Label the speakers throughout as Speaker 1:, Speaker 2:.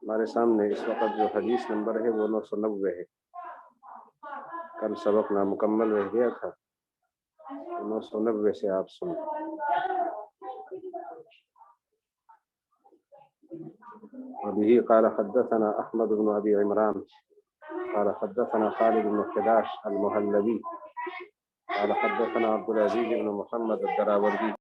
Speaker 1: ہمارے سامنے اس وقت جو حدیث نمبر ہے وہ 990 ہے. کل سبق نامکمل رہ گیا تھا، 990 سے آپ سنیں. وبه قال حدثنا احمد بن ابي عمران قال حدثنا خالد بن خداش المهلبي قال حدثنا عبد العزيز بن محمد الدراوردي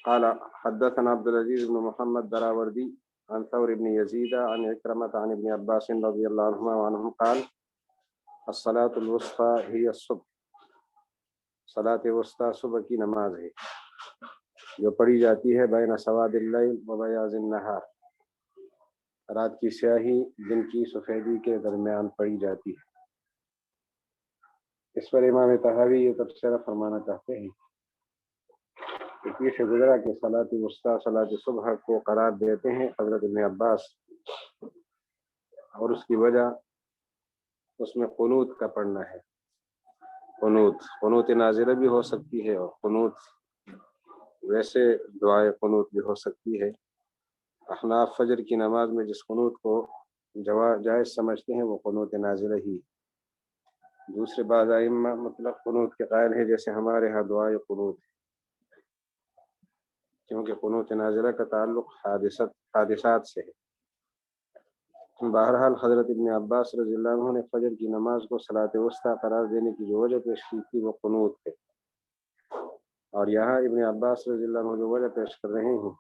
Speaker 1: قال حدثنا عبد العزيز بن محمد الدراوردي عن ثور بن يزيد عن عكرمة عن ابن عباس رضي الله عنهما وعنهم قال الصلاة الوسطى هي الصبح. صلاۃ وسطی صبح کی نماز ہے جو پڑھی جاتی ہے بین سواد اللیل و بیاض النہار، رات کی سیاہی دن کی سفیدی کے درمیان پڑھی جاتی ہے. اس پر امام طحاوی یہ تبصرہ فرمانا چاہتے ہیں کہ پیچھے گزرا کہ صلاۃ وسطی صلاۃ صبح کو قرار دیتے ہیں حضرت ابن عباس، اور اس کی وجہ اس میں قنوت کا پڑھنا ہے. قنوت نازلہ بھی ہو سکتی ہے اور قنوت ویسے دعائے قنوت بھی ہو سکتی ہے. احناف فجر کی نماز میں جس قنوت کو جائز سمجھتے ہیں وہ قنوت نازلہ ہی. دوسرے بعض ائمہ مطلق قنوت کے قائل ہیں، جیسے ہمارے ہاں دعائے قنوت، کیونکہ قنوت نازلہ کا تعلق حادثات سے ہے. بہرحال حضرت ابن عباس رضی اللہ عنہ نے فجر کی نماز کو صلاۃ وسطی قرار دینے کی جو وجہ پیش کی تھی وہ قنوت ہے، اور یہاں ابن عباس رضی اللہ عنہ جو وجہ پیش کر رہے ہیں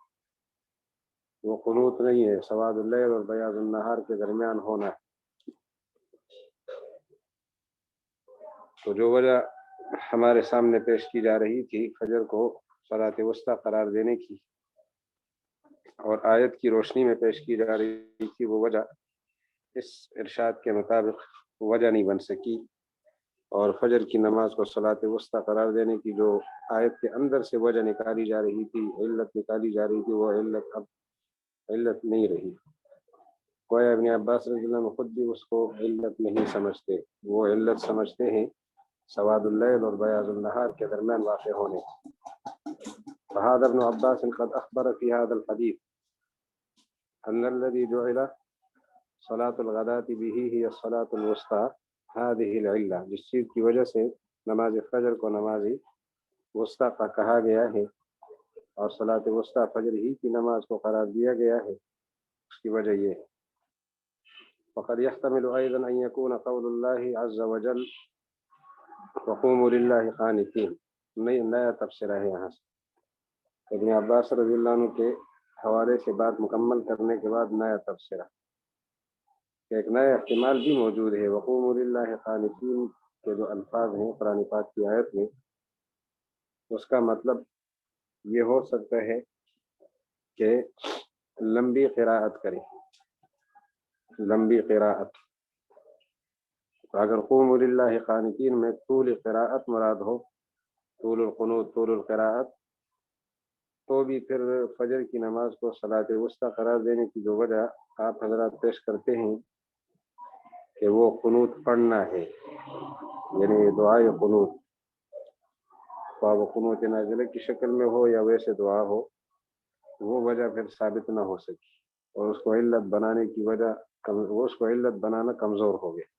Speaker 1: وہ قنوت نہیں ہے، سواد اللیل اور بیاض النہار کے درمیان ہونا ہے. تو جو وجہ ہمارے سامنے پیش کی جا رہی تھی فجر کو صلاۃ وسطی قرار دینے کی اور آیت کی روشنی میں پیش کی جا رہی تھی، وہ وجہ اس ارشاد کے مطابق وجہ نہیں بن سکی. اور فجر کی نماز کو صلاۃ وسطی قرار دینے کی جو آیت کے اندر سے وجہ نکالی جا رہی تھی، علت نکالی جا رہی تھی، وہ علت اب علت نہیں رہی. کوئی ابن عباس رضی اللہ عنہ خود بھی اس کو علت نہیں سمجھتے، وہ علت سمجھتے ہیں سواد اللیل اور بیاض النہار کے درمیان واقع ہونے. فهذا ابن عباس قد اخبر في هذا الحديث ان الذي جعل صلاة الغداة به هي الصلاة الوسطى هذه العلة، جس چیز کی وجہ سے نماز فجر کو نماز وسطی کا کہا گیا ہے اور صلاۃ وسطی فجر ہی کی نماز کو قرار دیا گیا ہے، اس کی وجہ یہ ہے. وقد يحتمل ايضا ان يكون قول الله عز وجل وقوموا لله قانتين. نیا تبصرہ ہے یہاں سے ابن عباس رضی اللہ عنہ کے حوالے سے بات مکمل کرنے کے بعد نیا تبصرہ، ایک نیا احتمال بھی موجود ہے. وقوموا للہ قانتین کے جو الفاظ ہیں قرآن پاک کی آیت میں، اس کا مطلب یہ ہو سکتا ہے کہ لمبی قراءت کریں، لمبی قراءت. اگر قوموا للہ قانتین میں طول قراءت مراد ہو، طول القنوت طول القراءت، تو بھی پھر فجر کی نماز کو صلاۃ وسطی قرار دینے کی جو وجہ آپ حضرات پیش کرتے ہیں کہ وہ قنوت پڑھنا ہے، یعنی دعائے قنوت، خواہ وہ قنوت نازلہ کی شکل میں ہو یا ویسے دعا ہو، وہ وجہ پھر ثابت نہ ہو سکی اور اس کو علت بنانے کی وجہ اس کو علت بنانا کمزور ہو گیا.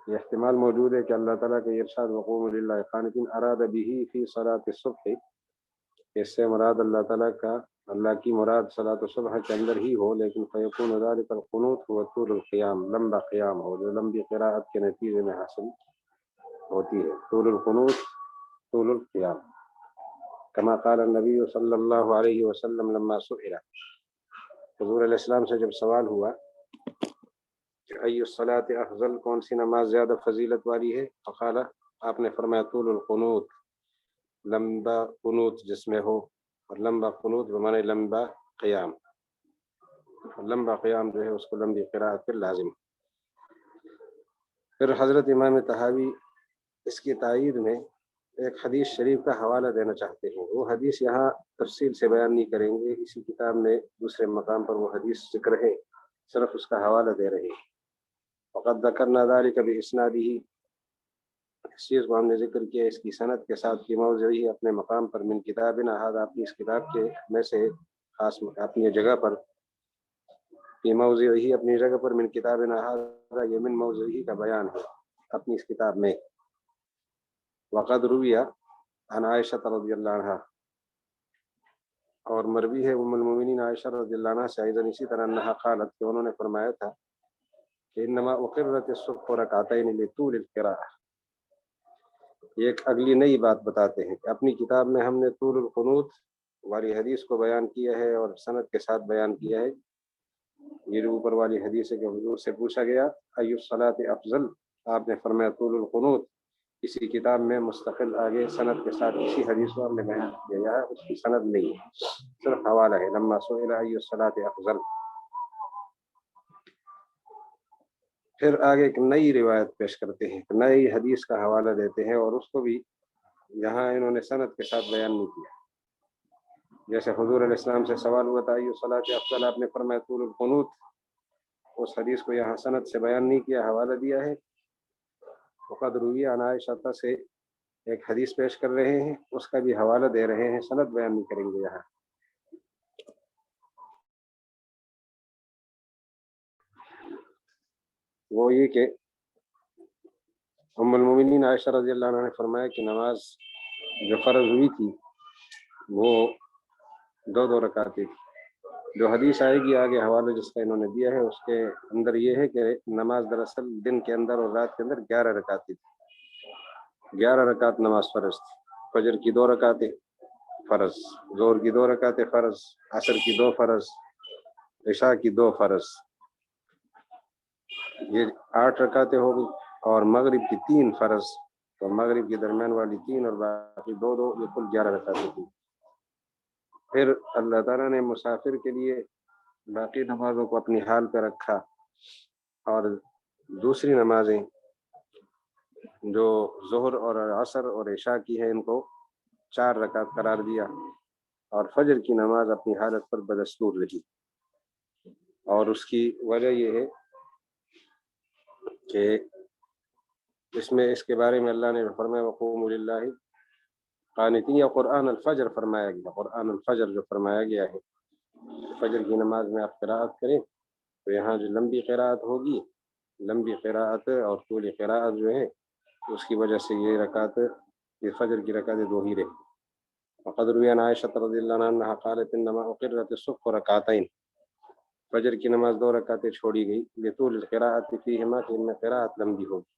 Speaker 1: یہ احتمال موجود ہے کہ اللہ تعالیٰ کے ارشاد وقوموا للہ قانتین اراد به فی صلاۃ الصبح، اس سے مراد اللہ کی مراد صلاۃ الصبح کے اندر ہی ہو، لیکن فیکون ذلک القنوت هو طول القیام، لمبا قیام ہو جو لمبی قراءت کے نتیجے میں حاصل ہوتی ہے. طول القنوت طول القیام، کما قال النبی صلی اللہ علیہ وسلم لما سئل، حضور علیہ السلام سے جب سوال ہوا کہ ای الصلاۃ افضل، کون سی نماز زیادہ فضیلت والی ہے، فقال، آپ نے فرمایا طول القنوت، لمبا قنوت جس میں ہو، اور لمبا قنوت بمعنی لمبا قیام، لمبا قیام جو ہے اس کو لمبی قراءت پر لازم. پھر حضرت امام طحاوی اس کی تائید میں ایک حدیث شریف کا حوالہ دینا چاہتے ہیں. وہ حدیث یہاں تفصیل سے بیان نہیں کریں گے، اسی کتاب میں دوسرے مقام پر وہ حدیث ذکر ہے، صرف اس کا حوالہ دے رہے ہیں. فقد ذکرنا ذلك باسناده، اس چیز کو ہم نے ذکر کیا اس کی سند کے ساتھ، کی موضعی اپنے مقام پر، من کتابنا هذا، اپنی اس کتاب کے میں سے خاص اپنی جگہ پر، کی موضعی اپنی جگہ پر، من کتابنا هذا، یہ من موضعی کا بیان ہے اپنی اس کتاب میں. وقد روی عن عائشہ رضی اللہ عنہ، اور مروی ہے ام المؤمنین عائشہ رضی اللہ عنہ سے ایضا اسی طرح انہا قالت، کہ انہوں نے فرمایا تھا کہ انما اقرت الصبح رکعتین لطول القراءہ. یہ ایک اگلی نئی بات بتاتے ہیں کہ اپنی کتاب میں ہم نے طول القنوت والی حدیث کو بیان کیا ہے اور سند کے ساتھ بیان کیا ہے. یہ جو اوپر والی حدیث ہے کہ حضور سے پوچھا گیا ای الصلاۃ افضل، آپ نے فرمایا طول القنوت. اسی کتاب میں مستقل آگے سند کے ساتھ اسی حدیث کو ہم نے بیان کیا ہے، اس کی سند نہیں ہے، صرف حوالہ ہے. لما سئل ای الصلاۃ افضل. پھر آگے ایک نئی روایت پیش کرتے ہیں، نئی حدیث کا حوالہ دیتے ہیں، اور اس کو بھی یہاں انہوں نے سند کے ساتھ بیان نہیں کیا. جیسے حضور علیہ السلام سے سوال ہوا تھا ای الصلاۃ افضل، آپ نے فرمایا طول القنوت. اس حدیث کو یہاں سند سے بیان نہیں کیا، حوالہ دیا ہے. وقد روی عن عائشہ سے ایک حدیث پیش کر رہے ہیں، اس کا بھی حوالہ دے رہے ہیں، سند بیان نہیں کریں گے یہاں. وہ یہ کہ ام المؤمنین عائشہ رضی اللہ عنہ نے فرمایا کہ نماز جو فرض ہوئی تھی وہ 2 رکعتیں تھی. جو حدیث آئے گی آگے حوالہ جس کا انہوں نے دیا ہے، اس کے اندر یہ ہے کہ نماز دراصل دن کے اندر اور رات کے اندر 11 رکعتیں تھی. 11 رکعت نماز فرض تھی. فجر کی 2 رکعتیں فرض، ظہر کی 2 رکعتیں فرض، عصر کی 2 فرض، عشاء کی 2 فرض، یہ 8 رکعتیں ہو گئی. اور مغرب کی 3 فرض، تو مغرب کے درمیان والی 3 اور باقی 2 یہ کل 11 رکعتیں تھی. پھر اللہ تعالیٰ نے مسافر کے لیے باقی نمازوں کو اپنی حال پہ رکھا، اور دوسری نمازیں جو ظہر اور عصر اور عشاء کی ہے ان کو 4 رکعت قرار دیا، اور فجر کی نماز اپنی حالت پر بدستور رہی. اور اس کی وجہ یہ ہے کہ اس کے بارے میں اللہ نے فرمایا وقوموا للہ قانتین، یا قرآن الفجر فرمایا گیا. قرآن الفجر جو فرمایا گیا ہے، فجر کی نماز میں آپ قراءت کریں، تو یہاں جو لمبی قراءت ہوگی، لمبی قراءت اور طولی قراءت جو ہے، اس کی وجہ سے یہ فجر کی رکعتیں 2 ہی رہی. وقد روی عن عائشہ رضی اللہ عنہا قالت انما اقرت الصبح رکعتین، فجر کی نماز 2 رکعتیں چھوڑی گئی، لطول القراءت فیہما، کہ ان میں قراءت لمبی ہوگی.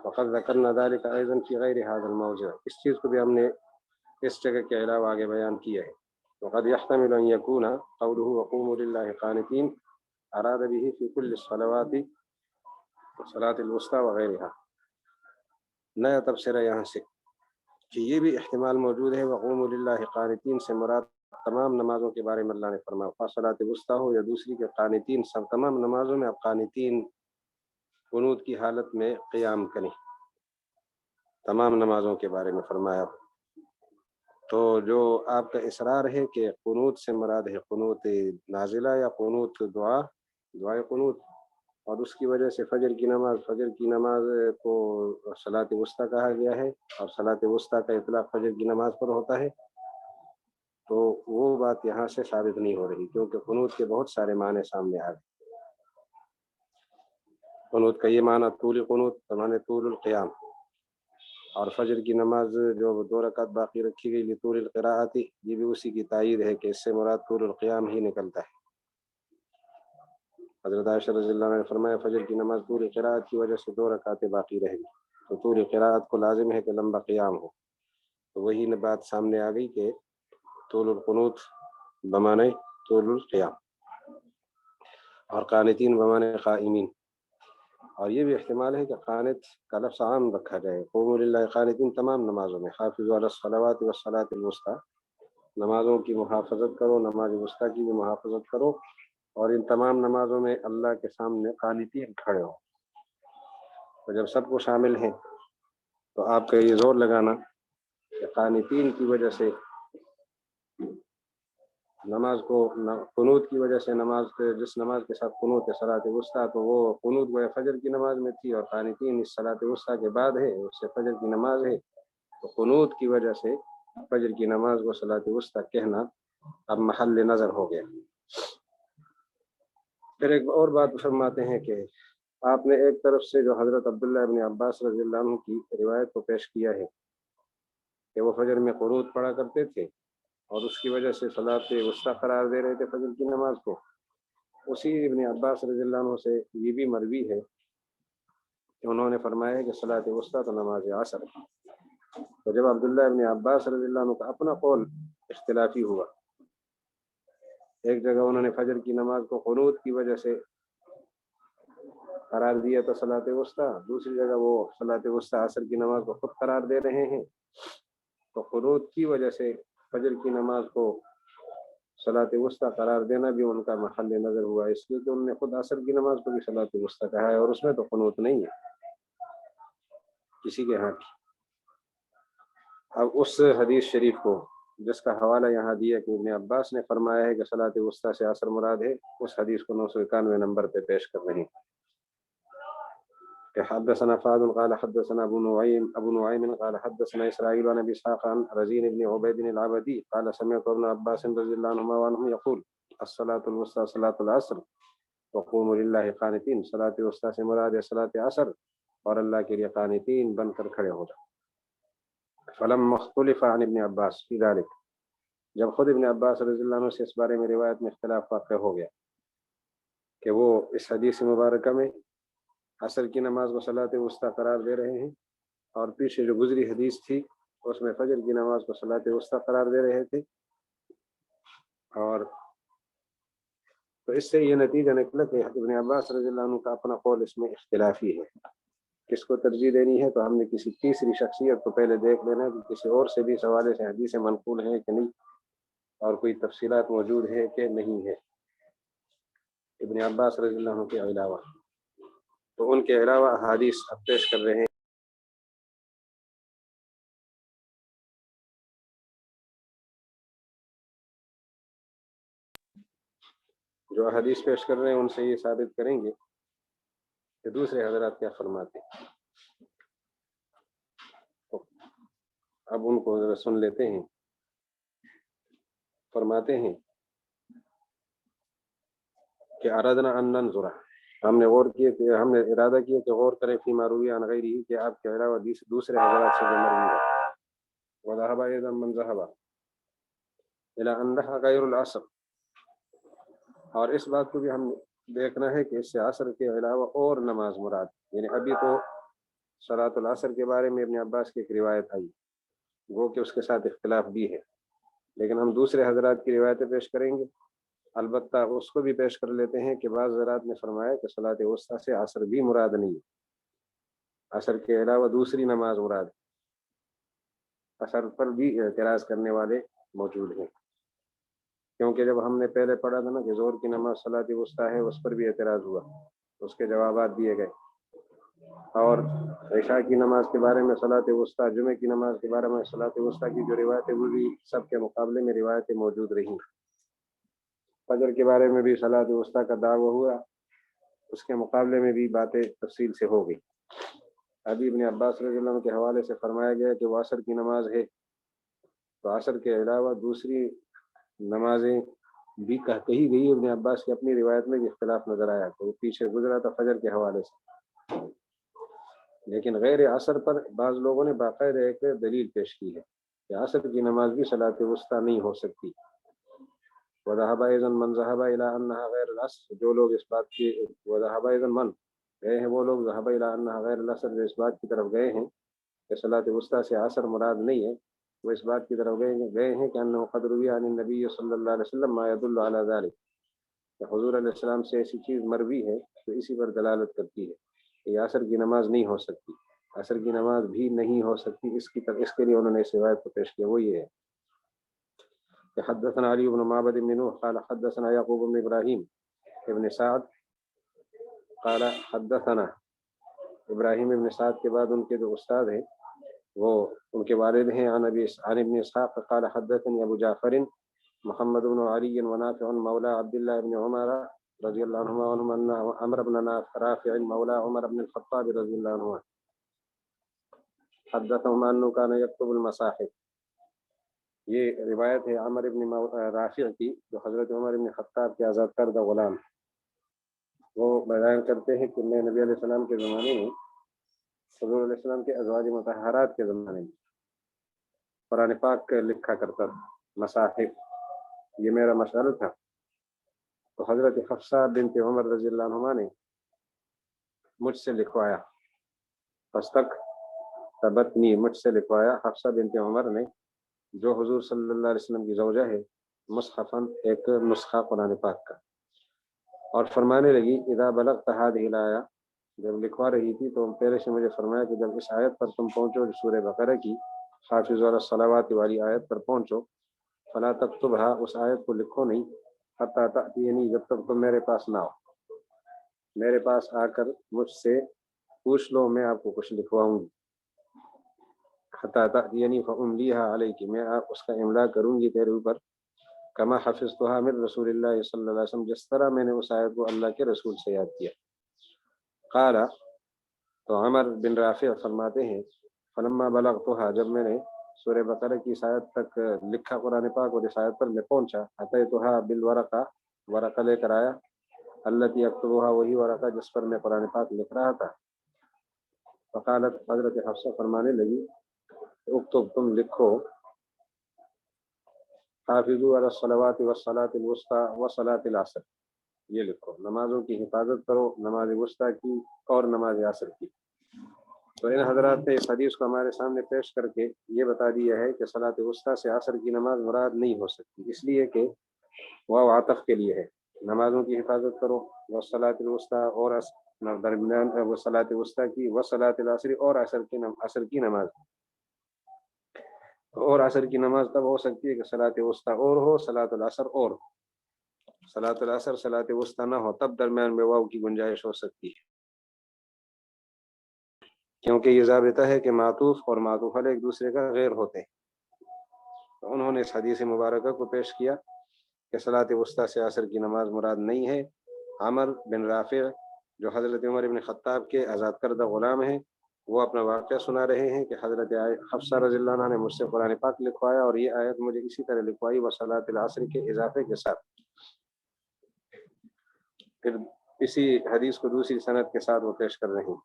Speaker 1: وقد ذکرنا ذلك ايضا في غیر هذا الموضع، اس چیز کو بھی ہم نے اس جگہ کے علاوہ آگے بیان کیا ہے. وقد يحتمل ان يكون قوله وقوموا لله قانتين اراد به في كل الصلوات وصلاة الوسطى وغيرها. نیا تبصرہ یہاں سے کہ یہ بھی احتمال موجود ہے وقوموا للہ قانتین سے مراد تمام نمازوں کے بارے میں اللہ نے فرمایا صلاۃ الوسطیٰ ہو یا دوسری کے قانتین، سب تمام نمازوں میں آپ قانتین قنوت کی حالت میں قیام کریں، تمام نمازوں کے بارے میں فرمایا. تو جو آپ کا اصرار ہے کہ قنوت سے مراد ہے قنوت نازلہ یا قنوت دعائے قنوت، اور اس کی وجہ سے فجر کی نماز کو صلاۃ وسطیٰ کہا گیا ہے، اور صلاۃ وسطیٰ کا اطلاق فجر کی نماز پر ہوتا ہے، تو وہ بات یہاں سے ثابت نہیں ہو رہی، کیونکہ قنوت کے بہت سارے معنی سامنے آ گئے. قنوت کا یہ معنی طول قنوت معنی طول القیام، اور فجر کی نماز جو 2 رکعت باقی رکھی گئی لطول القراءت، یہ بھی اسی کی تائید ہے کہ اس سے مراد طول القیام ہی نکلتا ہے. حضرت عائشہ رضی اللہ عنہ نے فرمایا فجر کی نماز طول قراءت کی وجہ سے 2 رکعتیں باقی رہ گئی، تو طول قراءت کو لازم ہے کہ لمبا قیام ہو. تو وہی بات سامنے آ گئی کہ طول القنوت بمعنی طول القیام، اور قانتین بمعنی قائمین. اور یہ بھی احتمال ہے کہ قانت کا لفظ عام رکھا جائے، قوموا للہ قانتین تمام نمازوں میں، حافظوا علی الصلوات والصلاۃ الوسطیٰ، نمازوں کی محافظت کرو، نماز وسطیٰ کی بھی محافظت کرو، اور ان تمام نمازوں میں اللہ کے سامنے قانتین کھڑے ہو. تو جب سب کو شامل ہیں تو آپ کا یہ زور لگانا کہ قانتین کی وجہ سے نماز کو قنوت کی وجہ سے نماز کے جس نماز کے ساتھ قنوت ہے صلاۃ وسطیٰ تو وہ قنوت وہ فجر کی نماز میں تھی، اور قانتین اس صلاۃ وسطیٰ کے بعد ہے، اس سے فجر کی نماز ہے، تو قنوت کی وجہ سے فجر کی نماز کو صلاۃ وسطیٰ کہنا اب محل نظر ہو گیا۔ پھر ایک اور بات فرماتے ہیں کہ آپ نے ایک طرف سے جو حضرت عبداللہ ابن عباس رضی اللہ عنہ کی روایت کو پیش کیا ہے کہ وہ فجر میں قنوت پڑھا کرتے تھے اور اس کی وجہ سے صلاۃ وسطیٰ قرار دے رہے تھے فجر کی نماز کو، اسی ابن عباس رضی اللہ عنہ سے یہ بھی مروی ہے کہ انہوں نے فرمایا ہے کہ صلاۃ وسطیٰ تو نماز عصر ہے۔ تو جب عبداللہ ابن عباس رضی اللہ عنہ کا اپنا قول اختلافی ہوا، ایک جگہ انہوں نے فجر کی نماز کو قنوت کی وجہ سے قرار دیا تو صلاۃ وسطیٰ، دوسری جگہ وہ صلاۃ وسطیٰ عصر کی نماز کو خود قرار دے رہے ہیں، تو قنوت کی وجہ سے فجر کی نماز کو صلاۃ وسطیٰ قرار دینا بھی ان کا محل نظر ہوا، اس لیے کہ انہوں نے خود عصر کی نماز کو بھی صلاۃ وسطیٰ کہا ہے اور اس میں تو قنوت نہیں ہے کسی کے ہاں۔ اب اس حدیث شریف کو جس کا حوالہ یہاں دیا کہ ابن عباس نے فرمایا ہے کہ صلاۃ وسطیٰ سے عصر مراد ہے، اس حدیث کو 991 نمبر پہ پیش کر رہے ہیں کہ حدثنا فاضل قال حدثنا ابو نعيم قال حدثنا اسرائيل عن ابي اسحاق عن رزين بن عبيد العبدي قال سمعت ابن عباس رضي الله عنهما وعنهم يقول الصلاة الوسطى صلاة العصر وقوموا لله قانتين، صلاۃ وسطیٰ سے مراد ہے صلاۃ عصر اور اللہ کے لیے قانتین بن کر کھڑے ہو جاؤ۔ فلما اختلف عن ابن عباس في ذلك، جب خود ابن عباس رضی اللہ عنہ سے اس بارے میں روایت میں اختلاف واقع ہو گیا کہ وہ اس حدیث مبارکہ میں عصر کی نماز کو صلاۃ وسطیٰ قرار دے رہے ہیں اور پیچھے جو گزری حدیث تھی اس میں فجر کی نماز کو صلاۃ وسطیٰ قرار دے رہے تھے، اور تو اس سے یہ نتیجہ نکلا کہ ابن عباس رضی اللہ عنہ کا اپنا قول اس میں اختلافی ہے، کس کو ترجیح دینی ہے تو ہم نے کسی تیسری شخصیت کو پہلے دیکھ لینا کہ کسی اور سے بھی اس حوالے سے حدیث منقول ہے کہ نہیں اور کوئی تفصیلات موجود ہے کہ نہیں ہے ابن عباس رضی اللہ عنہ کے علاوہ، تو ان کے علاوہ احادیث اب پیش کر رہے ہیں۔ جو حدیث پیش کر رہے ہیں ان سے یہ ثابت کریں گے کہ دوسرے حضرات کیا فرماتے ہیں، تو اب ان کو ذرا سن لیتے ہیں۔ فرماتے ہیں کہ ارادنا ان ننظر، ہم نے غور کیے کہ ہم نے ارادہ کیا کہ غور کریں فی ما روی عن غیرہ، کہ آپ کے علاوہ دوسرے حضرات سے جو مروی ہے، وذهب ايضا من ذهب الى انها غیر العصر، اور اس بات کو بھی ہم دیکھنا ہے کہ اس سے عصر کے علاوہ اور نماز مراد، یعنی ابھی تو صلاۃ العصر کے بارے میں ابن عباس کی ایک روایت آئی وہ کہ اس کے ساتھ اختلاف بھی ہے، لیکن ہم دوسرے حضرات کی روایتیں پیش کریں گے، البتہ اس کو بھی پیش کر لیتے ہیں کہ بعض حضرات نے فرمایا کہ صلاۃ وسطیٰ سے عصر بھی مراد نہیں ہے، عصر کے علاوہ دوسری نماز مراد ہے۔ عصر پر بھی اعتراض کرنے والے موجود ہیں، کیونکہ جب ہم نے پہلے پڑھا تھا نا کہ ظہر کی نماز صلاۃ وسطیٰ ہے، اس پر بھی اعتراض ہوا، اس کے جوابات دیے گئے، اور عشاء کی نماز کے بارے میں صلاۃ وسطیٰ، جمعہ کی نماز کے بارے میں صلاۃ وسطیٰ کی جو روایتیں وہ بھی سب کے مقابلے میں روایتیں موجود رہیں، فجر کے بارے میں بھی صلاۃ وسطیٰ کا دعویٰ ہوا، اس کے مقابلے میں بھی باتیں تفصیل سے ہو گئی۔ ابھی ابن عباس رضی اللہ عنہ کے حوالے سے فرمایا گیا کہ وہ عصر کی نماز ہے، تو عصر کے علاوہ دوسری نمازیں بھی کہی گئی، ابن عباس کی اپنی روایت میں بھی اختلاف نظر آیا، تو وہ پیچھے گزرا تھا فجر کے حوالے سے، لیکن غیر عصر پر بعض لوگوں نے باقاعدہ ایک دلیل پیش کی ہے کہ عصر کی نماز بھی صلاۃ وسطیٰ نہیں ہو سکتی، وذهب ايضا من ذهب الى انها غیر العصر، جو لوگ اس بات کی وذهب ايضا من گئے ہیں، وہ لوگ ذهب الى انها غیر العصر جو اس بات کی طرف گئے ہیں کہ صلاۃ وسطیٰ سے عصر مراد نہیں ہے، وہ اس بات کی طرف گئے ہیں کہ انه قد روی عن النبی صلی اللہ علیہ وسلم ما يدل على ذلك، کہ حضور علیہ السلام سے ایسی چیز مروی ہے جو اسی پر دلالت کرتی ہے کہ عصر کی نماز نہیں ہو سکتی، عصر کی نماز بھی نہیں ہو سکتی، اس کے لیے انہوں نے اس روایت کو پیش کیا، وہ یہ ہے کہ حدثنا علی بن معبد بن نوح قال حدثنا یعقوب بن ابراہیم ابن سعد قال حدثنا ابراہیم ابن سعد کے بعد ان کے جو استاد ہیں وہ ان کے والد ہیں عن ابن اسحاق قال حدثني ابو جعفر محمد بن علي ونافع مولى عبد الله بن عمر رضي الله عنهما ان عمرو بن رافع مولى عمر بن الخطاب رضي الله عنه حدثهم انه كان يكتب المصاحف. یہ روایت ہے عمر ابن رافع کی جو حضرت عمر ابن خطاب کے آزاد کردہ غلام. وہ بیان کرتے ہیں کہ میں نبی علیہ السلام کے زمانے میں حضور علیہ السلام کے ازواج مطہرات کے زمانے میں قرآن پاک لکھا کرتا تھا. مصاحف یہ میرا مشغلہ تھا. تو حضرت حفصہ بنت عمر رضی اللہ عنہما نے مجھ سے لکھوایا. فستک تبتنی مجھ سے لکھوایا حفصہ بنت عمر نے جو حضور صلی اللہ علیہ وسلم کی زوجہ ہے مصحفاً ایک نسخہ قرآن پاک کا. اور فرمانے لگی اذا بلغت هذه الآیہ جب لکھوا رہی تھی تو پہلے سے مجھے فرمایا کہ جب اس آیت پر تم پہنچو سورہ بقرہ کی حافظوا علی الصلوات والی آیت پر پہنچو فلا تکتبها اس آیت کو لکھو نہیں حتی تأتینی جب تک تم میرے پاس نہ ہو. میرے پاس آ کر مجھ سے پوچھ لو میں آپ کو کچھ لکھواؤں گی. حتی تأتینی فأملیها علیک میں اس کا املا کروں گی تیرے اوپر. کما حفظتها من رسول اللہ صلی اللہ علیہ وسلم جس طرح میں نے اس آیت کو اللہ کے رسول سے یاد کیا. قال تو عمر بن رافع فرماتے ہیں فلما بلغتها جب میں نے سورہ بقرہ کی اس آیت تک لکھا قرآن پاک اور اس آیت پر میں پہنچا اتیتها بالورقہ ورقہ لے کر آیا التي اکتبها وہی ورقہ جس پر میں قرآن پاک لکھ رہا تھا. فقالت حضرت حفصہ فرمانے لگی اکتب تم لکھو حافظوا علی الصلوات والصلاة الوسطى وصلاة العصر یہ لکھو نمازوں کی حفاظت کرو نماز وسطیٰ کی اور نماز عصر کی. تو ان حضرات نے اس حدیث کو ہمارے سامنے پیش کر کے یہ بتا دیا ہے کہ صلاۃ وسطیٰ سے عصر کی نماز مراد نہیں ہو سکتی اس لیے کہ وہ عطف کے لیے ہے. نمازوں کی حفاظت کرو والصلاۃ الوسطیٰ اور درمیان وہ صلاۃ وسطیٰ کی وصلاۃ العصر اور عصر کی نماز. اور عصر کی نماز تب ہو سکتی ہے کہ صلاۃ وسطیٰ اور ہو صلاۃ العصر اور ہو. صلاۃ العصر صلاۃ وسطیٰ نہ ہو تب درمیان میں واو کی گنجائش ہو سکتی ہے کیونکہ یہ ضابطہ ہے کہ معطوف اور معطوف علیہ ایک دوسرے کا غیر ہوتے ہیں. تو انہوں نے اس حدیث مبارکہ کو پیش کیا کہ صلاۃ وسطیٰ سے عصر کی نماز مراد نہیں ہے. عمر بن رافع جو حضرت عمر بن خطاب کے آزاد کردہ غلام ہیں وہ اپنا واقعہ سنا رہے ہیں کہ حضرت حفصہ رضی اللہ عنہ نے مجھ سے قرآن پاک لکھوایا اور یہ آیت مجھے اسی طرح لکھوائی وصلاۃ العصر کے اضافے کے ساتھ. پھر اسی حدیث کو دوسری سند کے ساتھ وہ پیش کر رہے ہیں.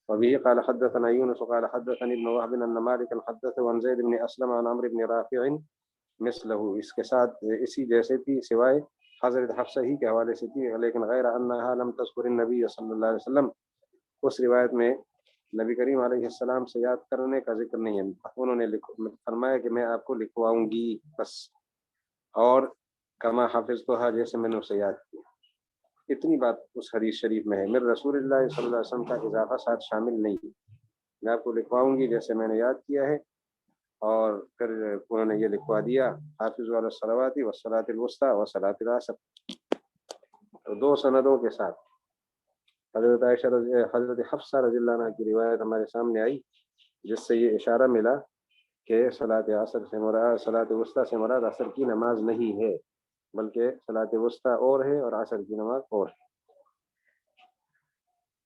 Speaker 1: وبه قال حدثنا يونس قال حدثني ابن وهب ان مالكا حدثه عن زيد بن اسلم عن عمرو بن رافع مثله اس کے ساتھ اسی جیسے تھی سوائے حضرت حفصہ ہی کے حوالے سے تھی لیکن غیر انها لم تذكر النبي صلی اللہ علیہ وسلم اس روایت میں نبی کریم علیہ السلام سے یاد کرنے کا ذکر نہیں ہے. انہوں نے فرمایا کہ میں آپ کو لکھواؤں گی بس اور کما حفظتها جیسے میں نے اسے یاد کیا. اتنی بات اس حدیث شریف میں ہے. میرے رسول اللہ صلی اللہ علیہ وسلم کا اضافہ ساتھ شامل نہیں ہے. میں آپ کو لکھواؤں گی جیسے میں نے یاد کیا ہے اور پھر انہوں نے یہ لکھوا دیا حافظوا علی الصلوات والصلاۃ الوسطیٰ وصلاۃ العصر. دو سندوں کے ساتھ حضرت عائشہ حضرت حفصہ رضی اللہ عنہ کی روایت ہمارے سامنے آئی جس سے یہ اشارہ ملا کہ صلاۃ عصر سے مراد صلاۃ وسطیٰ سے مراد عصر کی نماز نہیں ہے بلکہ صلاۃ وسطیٰ اور ہے اور عصر کی نماز اور ہے.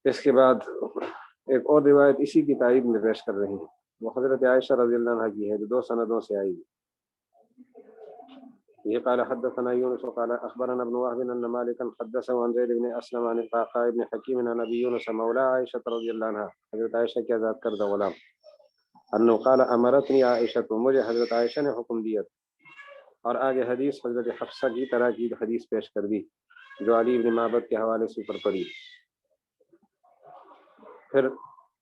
Speaker 1: اس کے بعد ایک اور روایت اسی کی تائید میں پیش کر رہے ہیں وہ حضرت عائشہ رضی اللہ عنہ کی ہے جو دو سندوں سے آئی. یہ قال حدثنا يونس قال اخبرنا ابن وهب ان مالكا حدثه عن زيد بن اسلم عن القعقاع بن حكيم عن ابي يونس مولى عائشة رضی اللہ عنہ حضرت عائشہ کی آزاد کردہ غلام انه قال امرتني عائشة مجھے حضرت عائشہ نے حکم دیا. اور آگے حدیث حضرت حفصہ کی طرح کی حدیث پیش کر دی جو علی بن معبد کے حوالے سے اوپر پڑی. پھر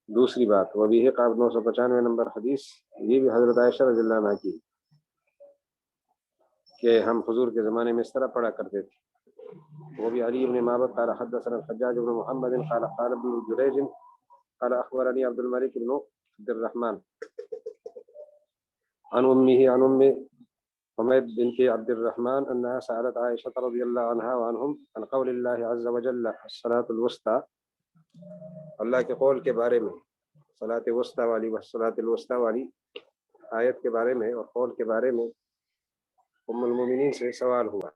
Speaker 1: دوسری بات وہ بھی ہے قاب 995 نمبر حدیث یہ بھی حضرت عائشہ رضی اللہ عنہ کی کہ ہم حضور کے زمانے میں اس طرح پڑھا کرتے تھے. وہ بھی علی بن معبد قال حدثنا الحجاج بن محمد قال ابن جریج قال اخبرني عبد الملك بن عبد الرحمن عن امه عن ام حمید بنت عبد الرحمن انها سألت عائشة رضی اللہ عنها وعنهم عن قول الله عز وجل الصلاة الوسطى اللہ کے قول کے بارے میں صلاۃ وسطی والی صلاۃ الوسطی والی آیت کے بارے میں اور قول کے بارے میں ام المومنین سے سوال ہوا۔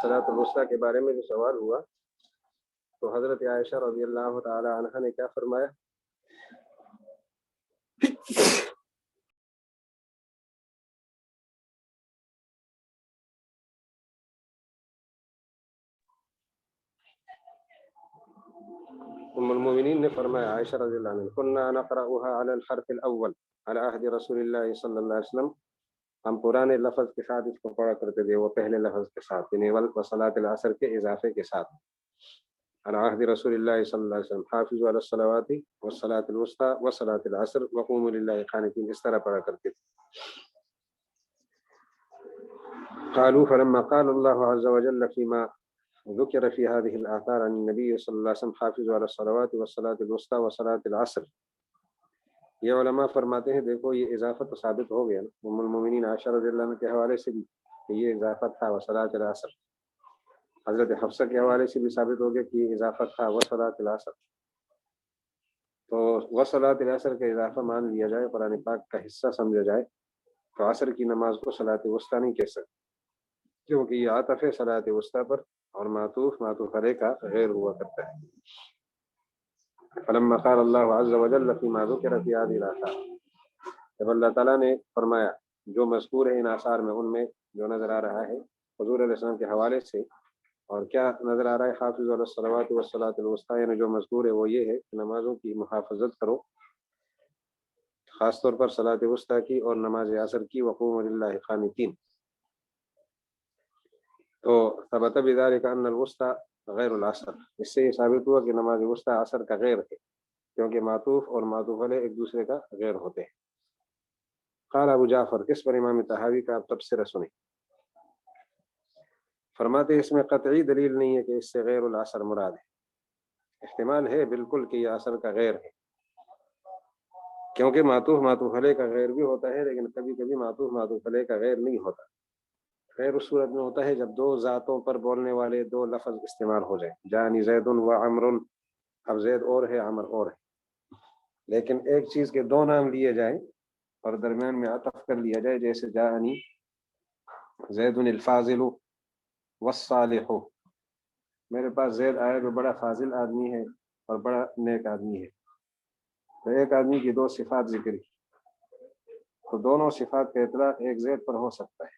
Speaker 1: صلاۃ الوسطی کے بارے میں جو سوال ہوا تو حضرت عائشہ رضی اللہ تعالی عنہا نے کیا فرمایا؟ ام المومنین نے فرمایا، عائشہ رضی اللہ عنہ، كنا نقرأها على الحرف الاول على عهد رسول اللہ صلی اللہ علیہ وسلم، ہم پرانے لفظ کے ساتھ اس کو پڑھا کرتے تھے، وہ پہلے لفظ کے ساتھ، یعنی وصلاۃ العصر کے اضافے کے ساتھ، على عهد رسول اللہ صلی اللہ علیہ وسلم، حافظوا على الصلوات والصلاۃ الوسطی وصلاۃ العصر وقوموا للہ قانتین، اس طرح پڑھا کرتے تھے۔ قالوا فلما قال الله عز وجل فيما ذكر في هذه الآثار عن النبي صلی اللہ علیہ وسلم حافظوا على الصلوات والصلاۃ الوسطی وصلاۃ العصر، یہ علماء فرماتے ہیں دیکھو یہ اضافہ تو ثابت ہو گیا نا، ام المومنین عائشہ رضی اللہ عنہ کے حوالے سے بھی کہ یہ اضافہ تھا وصلاۃ العصر، حضرت حفصہ کے حوالے سے بھی ثابت ہو گیا کہ یہ اضافہ تھا وصلاۃ العصر، تو وصلاۃ العصر کا اضافہ مان لیا جائے، قرآن پاک کا حصہ سمجھا جائے، تو عصر کی نماز کو صلاۃ وسطی نہیں کہہ سکتے، کیونکہ یہ عطف ہے صلاۃ وسطی پر، اور معطوف علیہ کا غیر ہوا کرتا ہے۔ فلما قال اللہ عز وجل فيما ذكر في هذه الآثار، جب اللہ تعالیٰ نے فرمایا جو مذکور ہے ان آثار میں، ان میں جو نظر آ رہا ہے حضور علیہ السلام کے حوالے سے، اور کیا نظر آ رہا ہے؟ حافظ علی الصلوات والصلاۃ الوسطی، یعنی جو مذکور ہے وہ یہ ہے کہ نمازوں کی محافظت کرو، خاص طور پر صلاۃ وسطی کی اور نماز عصر کی، وقوموا للہ قانتین، تو ثبت بذلک ان الوسطی غیر العصر، اس سے یہ ثابت ہوا کہ نماز وسطی عصر کا غیر ہے، کیونکہ معطوف اور معطوف علیہ ایک دوسرے کا غیر ہوتے ہیں۔ قال ابو جعفر، اس پر امام طحاوی کا آپ تبصرہ سنیں، فرماتے اس میں قطعی دلیل نہیں ہے کہ اس سے غیر العصر مراد ہے، احتمال ہے بالکل کہ یہ عصر کا غیر ہے، کیونکہ معطوف علیہ کا غیر بھی ہوتا ہے، لیکن کبھی کبھی معطوف علیہ کا غیر نہیں ہوتا، غیر اس صورت میں ہوتا ہے جب دو ذاتوں پر بولنے والے دو لفظ استعمال ہو جائے، جانی زید و عمر، اب زید اور ہے عمر اور ہے، لیکن ایک چیز کے دو نام لیے جائیں اور درمیان میں عطف کر لیا جائے، جیسے جانی زید الفاضل والصالح، میرے پاس زید آیا جو بڑا فاضل آدمی ہے اور بڑا نیک آدمی ہے، تو ایک آدمی کی دو صفات ذکر کی، تو دونوں صفات کا اطلاق ایک زید پر ہو سکتا ہے،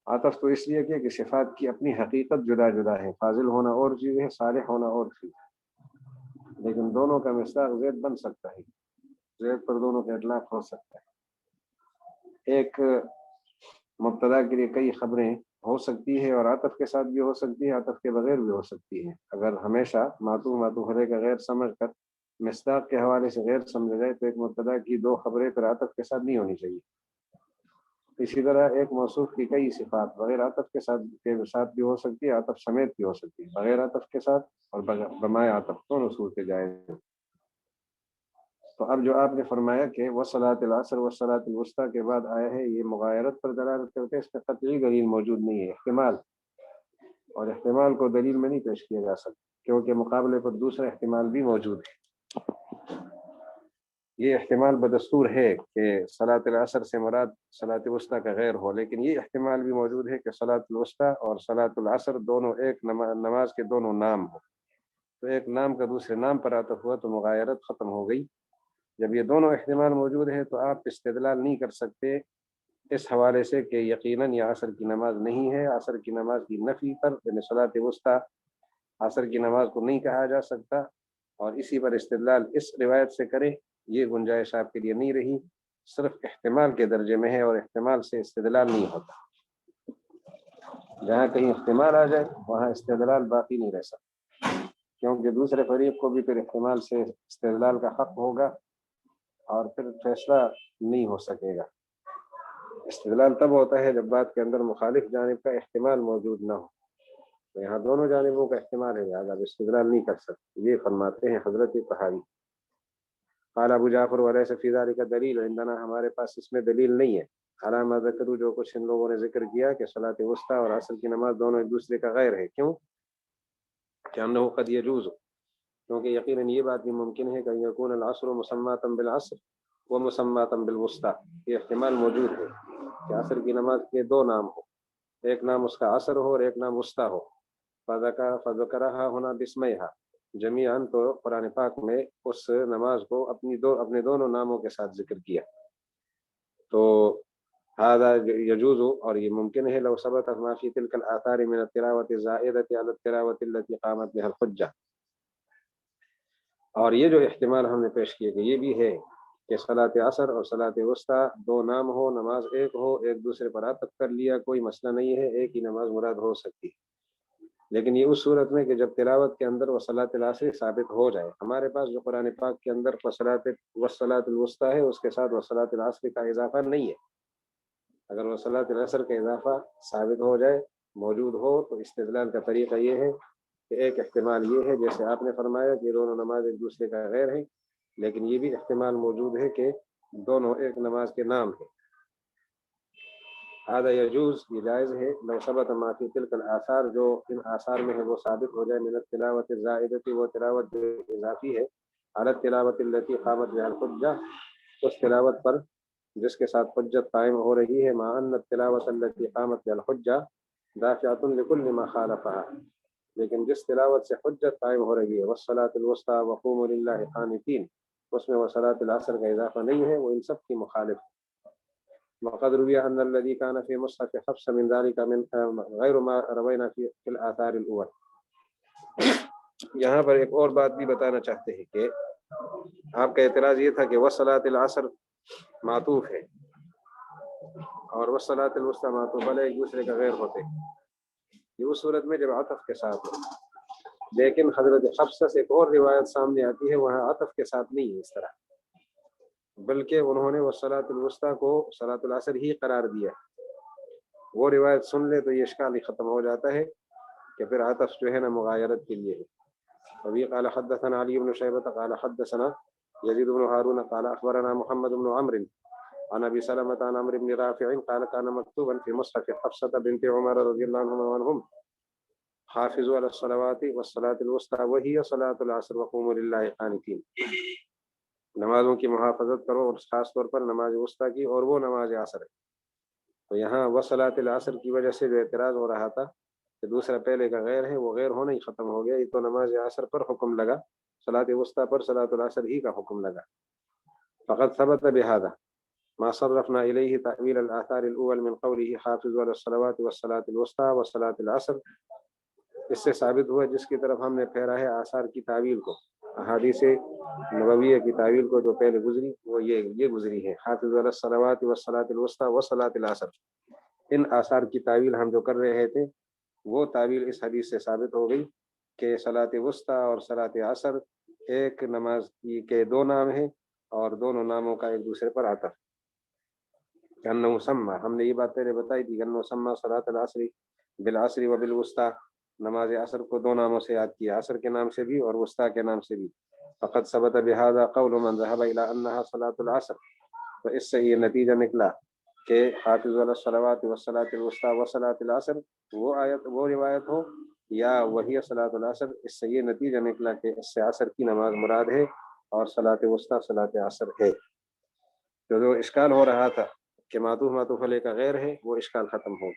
Speaker 1: عطف تو اس لیے کہ صفات کی اپنی حقیقت جدا جدا ہے، فاضل ہونا اور چیز ہے، صالح ہونا اور چیز ہے، لیکن دونوں کا مصداق زید بن سکتا ہے، زید پر دونوں کا اطلاق ہو سکتا ہے، ایک مبتدا کے لیے کئی خبریں ہو سکتی ہے، اور عطف کے ساتھ بھی ہو سکتی ہے، عطف کے بغیر بھی ہو سکتی ہے، اگر ہمیشہ معطوف علیہ کا غیر سمجھ کر مصداق کے حوالے سے غیر سمجھا جائے تو ایک مبتدا کی دو خبریں پھر عطف کے ساتھ نہیں ہونی چاہیے، اسی طرح ایک موصوف کی کئی صفات بغیر عطف کے ساتھ بھی ہو سکتی ہے، عطف سمیت بھی ہو سکتی ہے، بغیر عطف کے ساتھ اور بمائے عطف دونوں صورتیں جائز ہیں۔ تو اب جو آپ نے فرمایا کہ وصلاۃ العصر وصلاۃ الوسطی کے بعد آیا ہے، یہ مغایرت پر دلالت کرتے ہیں، اس میں قطعی دلیل موجود نہیں ہے، احتمال، اور احتمال کو دلیل میں نہیں پیش کیا جا سکتا، کیونکہ مقابلے پر دوسرا احتمال بھی موجود ہے، یہ احتمال بدستور ہے کہ صلاۃ العصر سے مراد صلاۃ وسطی کا غیر ہو، لیکن یہ احتمال بھی موجود ہے کہ صلاۃ الوسطی اور صلاۃ العصر دونوں ایک نماز کے دونوں نام ہو، تو ایک نام کا دوسرے نام پر عطف ہوا تو مغایرت ختم ہو گئی، جب یہ دونوں احتمال موجود ہے تو آپ استدلال نہیں کر سکتے اس حوالے سے کہ یقیناً یہ عصر کی نماز نہیں ہے، عصر کی نماز کی نفی پر، یعنی صلاۃ وسطی عصر کی نماز کو نہیں کہا جا سکتا، اور اسی پر استدلال اس روایت سے کرے، یہ گنجائش آپ کے لیے نہیں رہی، صرف احتمال کے درجے میں ہے، اور احتمال سے استدلال نہیں ہوتا، جہاں کہیں احتمال آ جائے وہاں استدلال باقی نہیں رہ سکتا، کیونکہ دوسرے فریق کو بھی پھر احتمال سے استدلال کا حق ہوگا اور پھر فیصلہ نہیں ہو سکے گا، استدلال تب ہوتا ہے جب بات کے اندر مخالف جانب کا احتمال موجود نہ ہو، تو یہاں دونوں جانبوں کا احتمال ہے، لہٰذا آپ استدلال نہیں کر سکتے، یہ فرماتے ہیں حضرت طحاوی۔ قال ابو جعفر ولیس فی ذلک دلیل عندنا، ہمارے پاس اس میں دلیل نہیں ہے، علی ما ذکروا، جو کچھ ان لوگوں نے ذکر کیا کہ صلاۃ وسطیٰ اور عصر کی نماز دونوں ایک دوسرے کا غیر ہے. کیوں؟ کہ انہ قد یجوز، کیونکہ یقیناً یہ بات بھی ممکن ہے کہ یکون العصر مسماۃ بالعصر و مسماۃ بالوسطیٰ، یہ احتمال موجود ہے کہ عصر کی نماز کے دو نام ہو، ایک نام اس کا عصر ہو اور ایک نام وسطیٰ ہو. فذکرھا ہونا بسمیھا جمیعاً، تو قرآن پاک میں اس نماز کو اپنے دونوں ناموں کے ساتھ ذکر کیا. تو هذا يجوز، اور یہ ممکن ہے، لو ثبت ما في تلك الآثار من التلاوة الزائدة على التلاوة التي قامت بها الحجة. اور یہ جو احتمال ہم نے پیش کیے کہ یہ بھی ہے کہ صلاۃ عصر اور صلاۃ وسطیٰ دو نام ہو، نماز ایک ہو، ایک دوسرے پر عطف کر لیا، کوئی مسئلہ نہیں ہے، ایک ہی نماز مراد ہو سکتی ہے. لیکن یہ اس صورت میں کہ جب تلاوت کے اندر وصلاۃ العصر ثابت ہو جائے. ہمارے پاس جو قرآن پاک کے اندر وصلاۃ الوسطیٰ ہے، اس کے ساتھ وصلاۃ العصر کا اضافہ نہیں ہے. اگر وصلاۃ العصر کا اضافہ ثابت ہو جائے، موجود ہو، تو استدلال کا طریقہ یہ ہے کہ ایک احتمال یہ ہے جیسے آپ نے فرمایا کہ دونوں نماز ایک دوسرے کا غیر ہیں، لیکن یہ بھی احتمال موجود ہے کہ دونوں ایک نماز کے نام ہیں. هذا يجوز، یہ جائز ہے، لو ثبت ما في تلك الآثار، جو ان آثار میں ہے وہ ثابت ہو جائے، من التلاوت الزائدة، وہ تلاوت جو اضافی ہے، على التلاوت التي قامت بها الحجة، اس تلاوت پر جس کے ساتھ حجت قائم ہو رہی ہے. مع ان التلاوت التي قامت بها الحجة دافعة لكل ما خالفها، لیکن جس تلاوت سے حجت قائم ہو رہی ہے، والصلاة الوسطى وقوموا لله قانتين، اس میں وصلاۃ العصر کا اضافہ نہیں ہے، وہ ان سب کی مخالف. وقد روي ان الذي كان في مصحف حفص من ذلك من غير ما روينا في الاثار الاول. یہاں پر ایک اور بات بھی بتانا چاہتے ہیں کہ آپ کا اعتراض یہ تھا کہ وصلاۃ العصر معطوف ہے اور وصلاۃ الوسطیٰ معطوف علیہ، ایک دوسرے کا غیر ہوتے ہیں. یہ اس صورت میں جب عطف کے ساتھ ہو. لیکن حضرت حفصہ سے ایک اور روایت سامنے آتی ہے، وہاں عطف کے ساتھ نہیں ہے اس طرح، بلکہ انہوں نے وصلاۃ الوسطیٰ کو صلاۃ العصر ہی قرار دیا. وہ روایت سن لے تو یہ اشکال ہی ختم ہو جاتا ہے کہ پھر عطف جو ہے نا مغایرت کے لیے ہے. ابھی قال حدثنا علی بن شیبہ قال حدثنا یزید بن ہارون قال اخبرنا محمد بن عمرو عن ابي سلمة عن عمرو بن رافع قال كان مكتوبا في مصحف حفصة بنت عمر رضي الله عنهما وعنهم حافظوا على الصلوات والصلاة الوسطى وهي صلاة العصر وقوموا لله قانتين. نمازوں کی محافظت کرو، اور خاص طور پر نماز وسطیٰ کی، اور وہ نماز عصر ہے. تو یہاں وصلاۃ العصر کی وجہ سے جو اعتراض ہو رہا تھا کہ دوسرا پہلے کا غیر ہے، وہ غیر ہونا ہی ختم ہو گیا. یہ تو نماز عصر پر حکم لگا، صلاۃ وسطیٰ پر صلاۃ العصر ہی کا حکم لگا. فقد ثبت بهذا ما صرفنا إليه تأويل الآثار الأول من قوله حافظوا على الصلوات والصلاة الوسطى وصلاة العصر. اس سے ثابت ہوا جس کی طرف ہم نے پھیرا ہے آثار کی تعویل کو، احادیث نبویہ کی تعویل کو جو پہلے گزری، وہ یہ گزری ہے، حافظوا علی الصلوات والصلاة الوسطى وصلاة العصر. ان آثار کی تعویل ہم جو کر رہے تھے، وہ تعویل اس حدیث سے ثابت ہو گئی کہ صلاۃ وسطیٰ اور صلاۃ عصر ایک نماز کے دو نام ہیں، اور دونوں ناموں کا ایک دوسرے پر عطف. انه سمى، ہم نے یہ بات پہلے بتائی تھی، انه سمى صلاۃ العصر بالعصر وبالوسطى، نماز عصر کو دو ناموں سے یاد کیا، عصر کے نام سے بھی اور وسطیٰ کے نام سے بھی. فقد ثبت بهذا قول من ذهب الى انها صلاۃ العصر. تو اس سے یہ نتیجہ نکلا کہ حافظوا علی الصلوات والصلاۃ الوسطى وصلاۃ العصر وہ آیت، وہ روایت ہو یا وہی صلاۃ العصر. اس سے یہ نتیجہ نکلا کہ اس سے عصر کی نماز مراد ہے اور صلاۃ وسطیٰ صلاۃ عصر ہے. تو جو اشکال ہو رہا تھا کہ معطوف علیہ کا غیر ہے، وہ اشکال ختم ہو.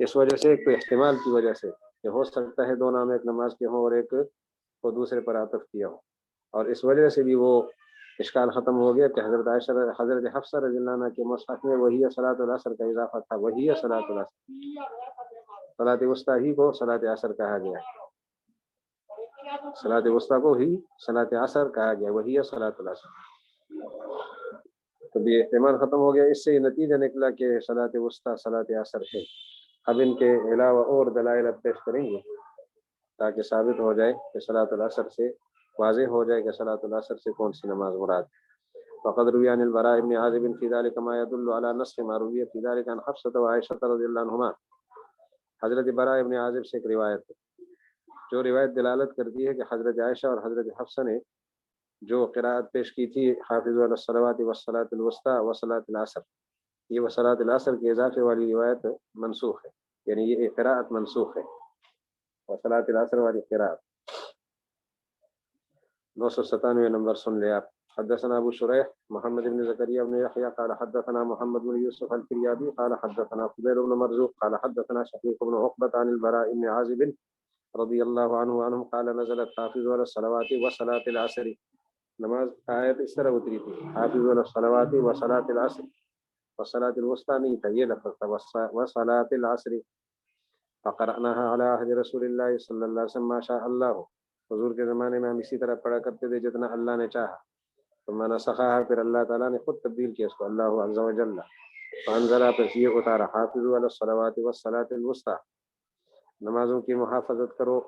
Speaker 1: اس وجہ سے ایک تو احتمال کی وجہ سے کہ ہو سکتا ہے دو نام ایک نماز کے ہوں اور ایک کو دوسرے پر عطف کیا ہو، اور اس وجہ سے بھی وہ اشکال ختم ہو گیا کہ حضرت عائشہ حضرت حفصہ رضی اللہ عنہ کے مصحف میں وہی صلاۃ العصر کا اضافہ تھا، وہی صلاۃ العصر. صلاۃ وسطیٰ ہی کو صلاۃ عصر کہا گیا، صلاۃ وسطیٰ کو ہی صلاۃ عصر کہا گیا، وہی صلاۃ العصر. تو یہ احتمال ختم ہو گیا. اس سے یہ نتیجہ نکلا کہ صلاۃ وسطیٰ صلاۃ عصر ہے. اب ان کے علاوہ اور دلائل اب پیش کریں گے تاکہ ثابت ہو جائے کہ صلاۃ العصر سے واضح ہو جائے کہ صلاۃ العصر سے کون سی نماز مراد. فقد روی عن البراء بن عازب في ذلك ما يدل على نسخ ما روی في ذلك عن حفصة وعائشة رضی اللہ عنہما. حضرت براء ابن عازب سے ایک روایت ہے جو روایت دلالت کرتی ہے کہ حضرت عائشہ اور حضرت حفصہ نے جو قراءت پیش کی تھی حافظوا علی الصلوات والصلاۃ الوسطی وصلاۃ العصر، یہ وصلاۃ العصر کے اضافے والی روایت منسوخ ہے، یعنی یہ قراءت منسوخ ہے، وصلاۃ العصر والی قراءت۔ 997 نمبر سن لے آپ۔ حدثنا ابو شریح محمد بن زكريا بن يحيى قال حدثنا محمد بن يوسف الفريابي قال حدثنا خبير بن مرزوق قال حدثنا شقيق بن عقبة عن البراء بن عازب رضي الله عنهم قال نزلت حافظوا على الصلوات وصلاة العصر، نماز آیت اس طرح اتری تھی حافظوا على الصلوات وصلاة العصر، وصلاة الوسطى نہیں تھا، یہ لفظ تھا وصلاة العصر، فقرأناها على عهد رسول الله صلی اللہ علیہ وسلم ما شاء اللہ، حضور کے زمانے میں ہم اسی طرح پڑھا کرتے تھے جتنا اللہ نے چاہا، ثم نسخها، پھر اللہ تعالیٰ نے خود تبدیل کیا اس کو، اللہ عز و جل، فانزل، پس یہ اتارا حافظوا علی الصلوات والصلاة الوسطى، نمازوں کی محافظت کرو،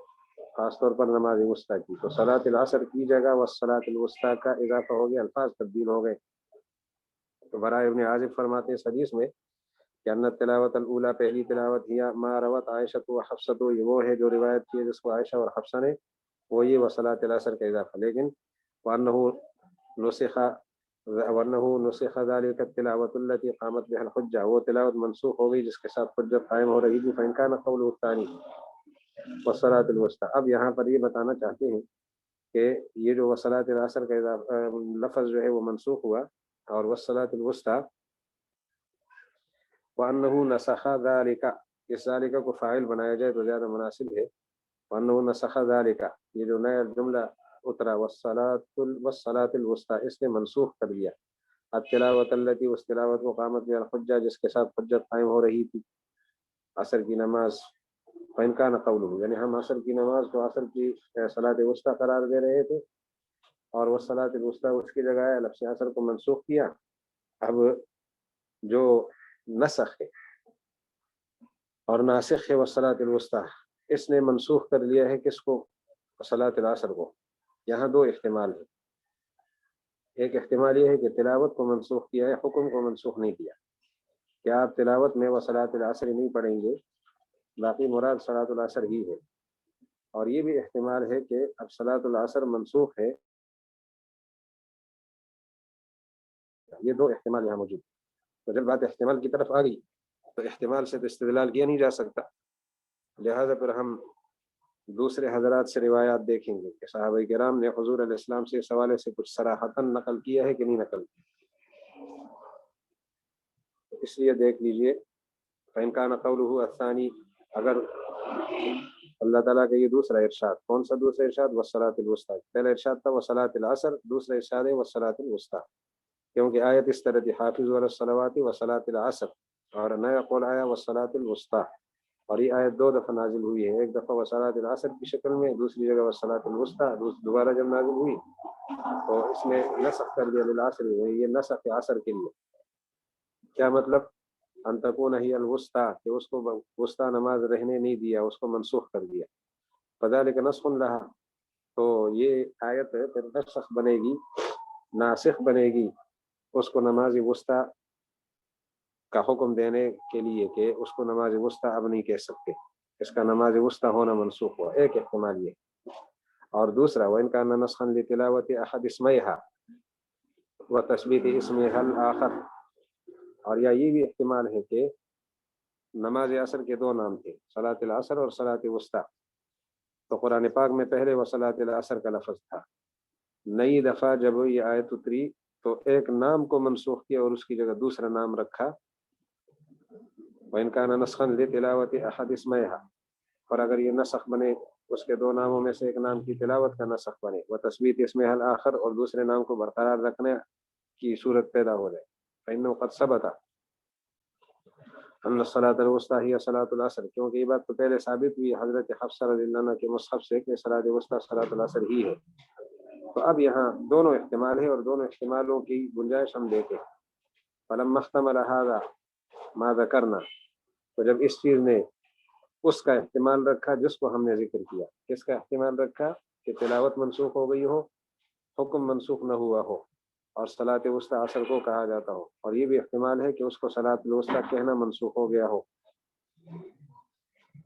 Speaker 1: خاص طور پر نماز وسطیٰ کی، تو صلاۃ العصر کی جگہ والصلاۃ الوسطیٰ کا اضافہ ہو گیا، الفاظ تبدیل ہو گئے۔ تو براء ابن عازب فرماتے ہیں اس حدیث میں کہ ان تلاوت الاولیٰ، پہلی تلاوت ہی ما روت عائشہ و حفصہ، یہ وہ ہے جو روایت کی ہے جس کو عائشہ اور حفصہ نے، وہ یہ وصلاۃ العصر کا اضافہ، لیکن وانه نسخ ذلك التلاوت التي قامت بها الحجہ، وہ تلاوت منسوخ ہو گئی جس کے ساتھ حجت قائم ہو رہی تھی، فإن كان قوله الثاني والصلاۃ الوسطى۔ اب یہاں پر یہ بتانا چاہتے ہیں کہ یہ جو وصلاۃ العصر کا لفظ جو ہے وہ منسوخ ہوا، اور والصلاۃ الوسطى وانه نسخ ذلك، اس ذالک کو فاعل بنایا جائے تو زیادہ مناسب ہے، وانه نسخ ذلك، یہ جو نیا جملہ اترا والصلاۃ الوسطى، اس نے منسوخ کر دیا التلاوت التي، اس تلاوت کو قامت بها الحجہ جس کے ساتھ حجت قائم ہو رہی تھی، عصر کی نماز، فإن كان قوله، یعنی ہم عصر کی نماز کو عصر کی صلاۃ وسطیٰ قرار دے رہے تھے، اور وہ صلاۃ الوسطیٰ اس کی جگہ ہے، لفظ عصر کو منسوخ کیا۔ اب جو نسخ ہے اور ناسخ ہے والصلاۃ الوسطیٰ، اس نے منسوخ کر لیا ہے کس کو؟ صلاۃ العصر کو۔ یہاں دو احتمال ہیں، ایک احتمال یہ ہے کہ تلاوت کو منسوخ کیا ہے، حکم کو منسوخ نہیں کیا، کیا آپ تلاوت میں وصلاۃ العصر نہیں پڑھیں گے، باقی مراد صلاۃ العصر ہی ہے، اور یہ بھی احتمال ہے کہ اب صلاۃ العصر منسوخ ہے، یہ دو احتمال یہاں موجود۔ تو جب بات احتمال کی طرف آ گئی تو احتمال سے تو استدلال کیا نہیں جا سکتا، لہذا پھر ہم دوسرے حضرات سے روایات دیکھیں گے کہ صحابہ کرام نے حضور علیہ السلام سے اس حوالے سے کچھ صراحتاً نقل کیا ہے کہ نہیں نقل کیا، اس لیے دیکھ لیجئے فإن كان قوله الثاني، اگر اللہ تعالیٰ کا یہ دوسرا ارشاد، کون سا دوسرا ارشاد؟ والصلاۃ الوسطیٰ، پہلا ارشاد تھا وصلاۃ العصر، دوسرا ارشاد ہے والصلاۃ الوسطیٰ، کیونکہ آیت اس طرح تھی حافظوا علی الصلوات وصلاۃ العصر، اور نیا قول آیا والصلاۃ الوسطیٰ، اور یہ آیت دو دفعہ نازل ہوئی ہے، ایک دفعہ وصلاۃ العصر کی شکل میں، دوسری جگہ والصلاۃ الوسطیٰ، دوبارہ جب نازل ہوئی تو اس میں نسخ کر دیا للعصر، یہ نسخ عصر کے لیے، کیا مطلب؟ ان تکون ہی الوسطیٰ، کہ اس کو وسطیٰ نماز رہنے نہیں دیا، اس کو منسوخ کر دیا، فذلک نسخ لہا، تو یہ آیت پھر نسخ بنے گی، ناسخ بنے گی اس کو نماز وسطیٰ کا حکم دینے کے لیے کہ اس کو نماز وسطیٰ اب نہیں کہہ سکتے، اس کا نماز وسطیٰ ہونا منسوخ ہوا، ایک احتمال یہ، اور دوسرا وإن كان نسخا لتلاوت احد اسميها وتثبيت اسمها الآخر، اور یا یہ بھی احتمال ہے کہ نماز عصر کے دو نام تھے، صلاۃ العصر اور صلاۃ وسطیٰ، تو قرآن پاک میں پہلے وصلاۃ العصر کا لفظ تھا، نئی دفعہ جب یہ آیت اتری تو ایک نام کو منسوخ کیا اور اس کی جگہ دوسرا نام رکھا، وإن كان نسخا لتلاوت احد اسميها، اور اگر یہ نسخ بنے اس کے دو ناموں میں سے ایک نام کی تلاوت کا نسخ بنے، وتثبیت اسمها الآخر، اور دوسرے نام کو برقرار رکھنے کی صورت پیدا ہو جائے، فإنه قد ثبت ان الصلاۃ الوسطیٰ ہی صلاۃ العصر، کیونکہ یہ بات تو پہلے ثابت ہوئی حضرت حفصہ رضی اللہ عنہ کے مصحف سے کہ صلاۃ وسطیٰ صلاۃ العصر ہی ہے، تو اب یہاں دونوں احتمال ہے اور دونوں احتمالوں کی گنجائش ہم دیتے ہیں، فلما احتمل هذا ما ذکرنا، تو جب اس چیز نے اس کا احتمال رکھا جس کو ہم نے ذکر کیا، کس کا احتمال رکھا؟ کہ تلاوت منسوخ ہو گئی ہو، حکم منسوخ نہ ہوا ہو، اور صلاۃ وسطیٰ عصر کو کہا جاتا ہو، اور یہ بھی احتمال ہے کہ اس کو صلاۃ الوسطیٰ کہنا منسوخ ہو گیا ہو،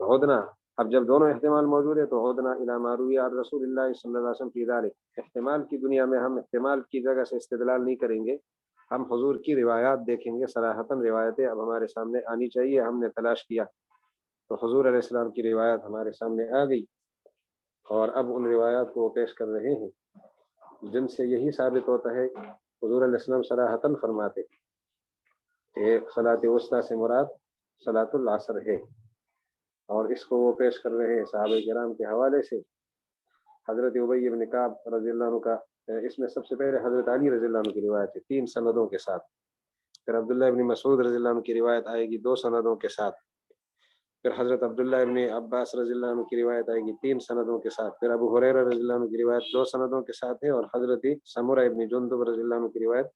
Speaker 1: ہدنا اب جب دونوں احتمال موجود ہے تو عدنا الی ما روی عن رسول اللہ صلی اللہ علیہ وسلم فی ذلک، احتمال کی دنیا میں ہم احتمال کی جگہ سے استدلال نہیں کریں گے، ہم حضور کی روایات دیکھیں گے، صراحتاً روایتیں اب ہمارے سامنے آنی چاہیے، ہم نے تلاش کیا تو حضور علیہ السلام کی روایت ہمارے سامنے آ گئی، اور اب ان روایات کو وہ پیش کر رہے ہیں جن سے یہی ثابت ہوتا ہے حضور علیہ السلام صراحتاً فرماتے کہ صلاۃ وسطیٰ سے مراد صلاۃ العصر ہے، اور اس کو وہ پیش کر رہے ہیں صحابہ کرام کے حوالے سے۔ حضرت ابی بن کعب رضی اللہ عنہ کا، اس میں سب سے پہلے حضرت علی رضی اللہ عنہ کی روایت ہے 3 سندوں کے ساتھ، پھر عبداللہ ابن مسعود رضی اللہ عنہ کی روایت آئے گی 2 سندوں کے ساتھ، پھر حضرت عبداللہ ابن عباس رضی اللہ عنہ کی روایت آئے گی 3 سندوں کے ساتھ، پھر ابو ہریرہ رضی اللہ عنہ کی روایت 2 سندوں کے ساتھ ہے، اور حضرت سمرہ ابن جندب رضی اللہ عنہ کی روایت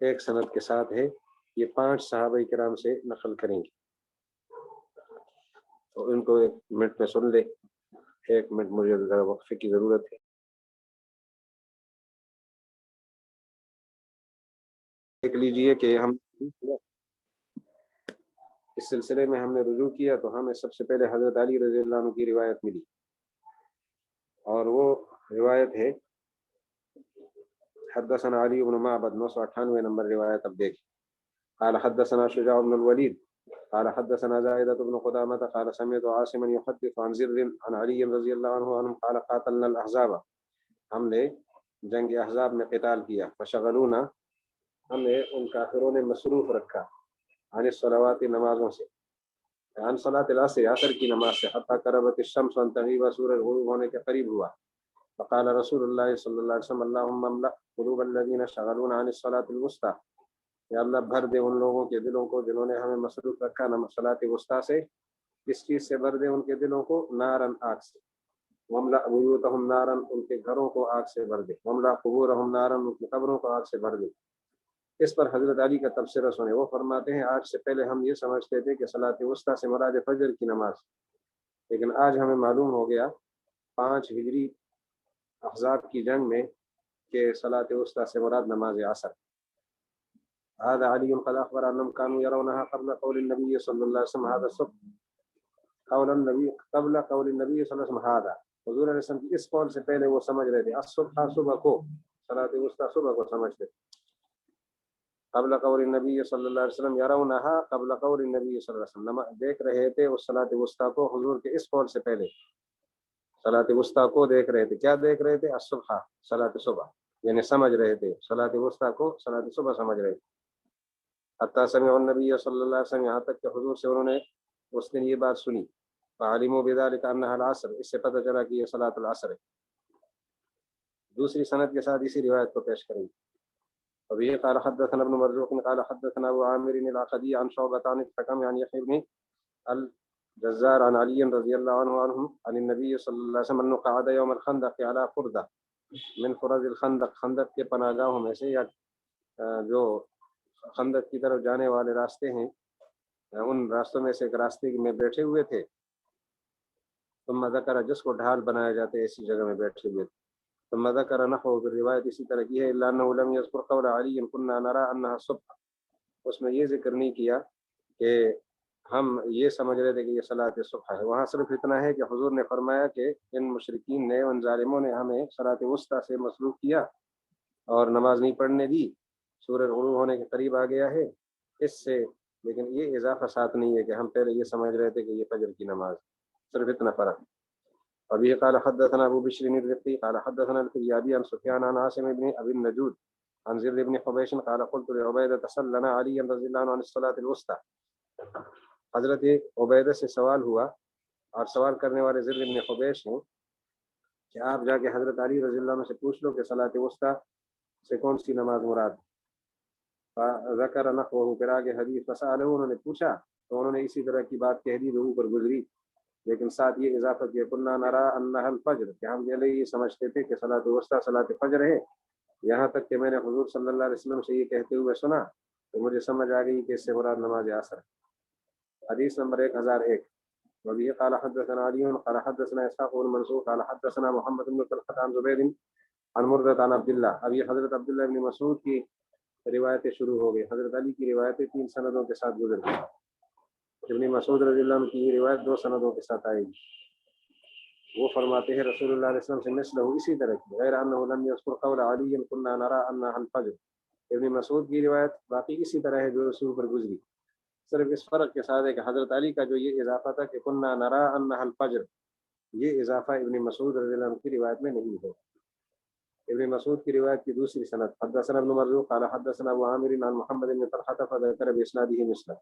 Speaker 1: 1 سند کے ساتھ ہے۔ یہ 5 صحابہ کرام سے نقل کریں گے، تو ان کو 1 منٹ میں سن لے، 1 منٹ مجھے ذرا وقفے کی ضرورت ہے۔ دیکھ لیجئے کہ ہم اس سلسلے میں ہم نے رجوع کیا تو ہمیں سب سے پہلے حضرت علی رضی اللہ عنہ کی روایت ملی، اور وہ روایت ہے حدثنا علی بن معبد 998 نمبر روایت، اب دیکھیں۔ قال حدثنا شجاع بن الولید قال حدثنا زائدة بن قدامة قال سمعت عاصما يحدث عن زر عن علی رضی اللہ عنہ قال قاتلنا الاحزاب، ہم نے جنگ احزاب میں قتال کیا، فشغلونا، ہمیں ان کافروں نے مصروف رکھا، عن الصلوات، نمازوں سے، عن صلاۃ العصر، عصر کی نماز سے، حتی قربت الشمس ان تغیب، سورج غروب ہونے کے قریب ہوا، فقال رسول اللہ صلی اللہ علیہ وسلم اللہم املأ قلوب الذین شغلون عن الصلاۃ الوسطی، یا اللہ بھر دے ان لوگوں کے دلوں کو جنہوں نے ہمیں مصروف رکھا صلاۃ وسطیٰ سے، کس چیز سے بھر دے ان کے دلوں کو؟ نارن، آگ سے، واملأ بیوتہم نارن، ان کے گھروں کو آگ سے بھر دے، واملأ قبورہم نارن، ان کی قبروں کو آگ سے بھر دے۔ اس پر حضرت علی کا تبصرہ سنے، وہ فرماتے ہیں آج سے پہلے ہم یہ سمجھتے تھے کہ صلاۃ وسطیٰ سے مراد فجر کی نماز، لیکن آج ہمیں معلوم ہو گیا 5 ہجری احزاب کی جنگ میں کہ صلاۃ وسطیٰ سے مراد نماز عصر۔ هذا علی قد اخبر انهم كانوا يرونها قبل قول النبي صلی اللہ علیہ وسلم هذا الصبح، قول النبی قبل قول النبی صلی اللہ علیہ وسلم هذا، حضور علیہ وسلم کی اس قول سے پہلے وہ سمجھ رہے تھے الصبح، صبح کو، صلاۃ وسطیٰ صبح کو سمجھتے، قبل قول النبی صلی اللہ علیہ وسلم، یرونها قبل قول النبی صلی اللہ علیہ وسلم، دیکھ رہے تھے اس صلاۃ وسطیٰ کو حضور کے اس قول سے پہلے، صلاۃ وسطیٰ کو دیکھ رہے تھے، کیا دیکھ رہے تھے؟ الصبح، صلاۃ صبح، یعنی سمجھ رہے تھے صلاۃ وسطیٰ کو صلاۃ صبح سمجھ رہے تھے، حتی سمع النبی صلی اللہ علیہ وسلم، یہاں تک کہ حضور سے انہوں نے اس دن یہ بات سنی، فعلموا بذلك انها العصر، اس سے پتہ چلا کہ یہ صلاۃ العصر ہے۔ دوسری سند کے ساتھ اسی روایت کو پیش کریں گے۔ ابھی قال حدثنا ابن مرزوق قال حدثنا ابو عامر العقدي عن شعبة عن الحكم عن يحيى بن الجزار عن علي رضي الله عنه عن النبي صلى الله عليه وسلم انه قعد يوم الخندق على خردة من فرز الخندق، خندق کے پناہ گاہوں میں سے یا جو خندق کی طرف جانے والے راستے ہیں ان راستوں میں سے ایک راستے میں بیٹھے ہوئے تھے، ثم ذکر، جس کو ڈھال بنایا جاتا ہے اسی جگہ میں بیٹھے ہوئے تھے، ثم ذکر نحو، روایت اسی طرح کی ہے، الا انه لم يذكر قول علي كنا نرى انها الصبح، اس میں یہ ذکر نہیں کیا کہ ہم یہ سمجھ رہے تھے کہ یہ صلاۃ صبح ہے، وہاں صرف اتنا ہے کہ حضور نے فرمایا کہ ان مشرکین نے، ان ظالموں نے ہمیں صلاۃ وسطیٰ سے مصروف کیا اور نماز نہیں پڑھنے دی، سورج غروب ہونے کے قریب آ گیا ہے اس سے، لیکن یہ اضافہ ساتھ نہیں ہے کہ ہم پہلے یہ سمجھ رہے تھے کہ یہ فجر کی نماز، صرف اتنا فرق۔ ابھی قال حدثنا ابو بشر الرقي قال حدثنا الفريابي عن سفيان عن عاصم بن ابي النجود عن زر بن حبيش قال قلت لعبيدة سل لنا علي رضي الله عنه عن الصلاة الوسطى، حضرت عبیدہ سے سوال ہوا، اور سوال کرنے والے زر بن حبیش ہیں، کہ آپ جا کے حضرت علی رضی اللہ عنہ سے پوچھ لو کہ صلاۃ وسطیٰ سے کون سی نماز مراد، ذکر نحوہ، پھر آگے حدیث، فسألہ، انہوں نے پوچھا تو انہوں نے اسی طرح کی بات کہہ دی جو اوپر گزری، لیکن ساتھ یہ اضافہ کیا کنا نرا انہا الفجر، کہ ہم یہ سمجھتے تھے کہ صلاۃ وسطیٰ صلاۃ فجر ہے، یہاں تک کہ میں نے حضور صلی اللہ علیہ وسلم سے یہ کہتے ہوئے سنا تو مجھے سمجھ آ گئی کہ اس سے مراد نماز عصر۔ حدیث نمبر 1001۔ وبه قال حدثنا علي قال حدثنا اسحاق بن منصور قال حدثنا محمد بن طلحة عن زبير عن مرة عن عبد الله، ابھی حضرت عبداللہ بن مسعود کی روایتیں شروع ہو گئی، حضرت علی کی روایتیں 3 سندوں کے ساتھ گزر گئی، ابن مسعود رضی اللہ عنہ کی روایت 2 سندوں کے ساتھ آئے گی۔ وہ فرماتے ہیں رسول اللہ علیہ وسلم سے مثلہ اسی طرح کی، غیر انہ لم یذکر قول علی کنا نرى انها الفجر۔ ابن مسعود کی روایت باقی اسی طرح ہے جو رسول پر گزری، صرف اس فرق کے ساتھ ہے کہ حضرت علی کا جو یہ اضافہ تھا کہ کنا نرى انها الفجر، یہ اضافہ ابن مسعود رضی اللہ عنہ کی روایت میں نہیں ہے۔ ابن مسعود کی روایت کی دوسری سند، حدثنا ابن مرزوق قال حدثنا ابو عامر عن محمد بن طلحة فذكر باسناده مثله۔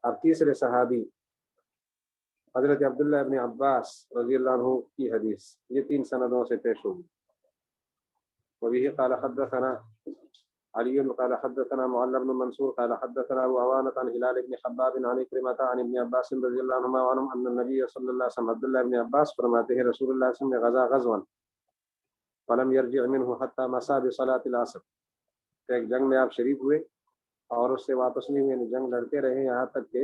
Speaker 1: اب تیسرے صحابی حضرت عبداللہ ابن عباس رضی اللہ عنہ کی حدیث، یہ 3 سندوں سے پیش ہوگی۔ وبه قال حدثنا علي قال حدثنا معل بن منصور قال حدثنا ابو عوانة عن هلال بن حباب عن كريمة عن ابن عباس رضی اللہ عنہما وعنهم ان النبي صلی اللہ علیہ وسلم، عبداللہ ابن عباس فرماتے ہیں رسول اللہ صلی اللہ علیہ وسلم نے غزا غزوا فلم يرجع منه حتى مسا بصلاة العصر، ایک جنگ میں آپ شریک ہوئے اور اس سے واپس نہیں ہوئے، جنگ لڑتے رہے یہاں تک کہ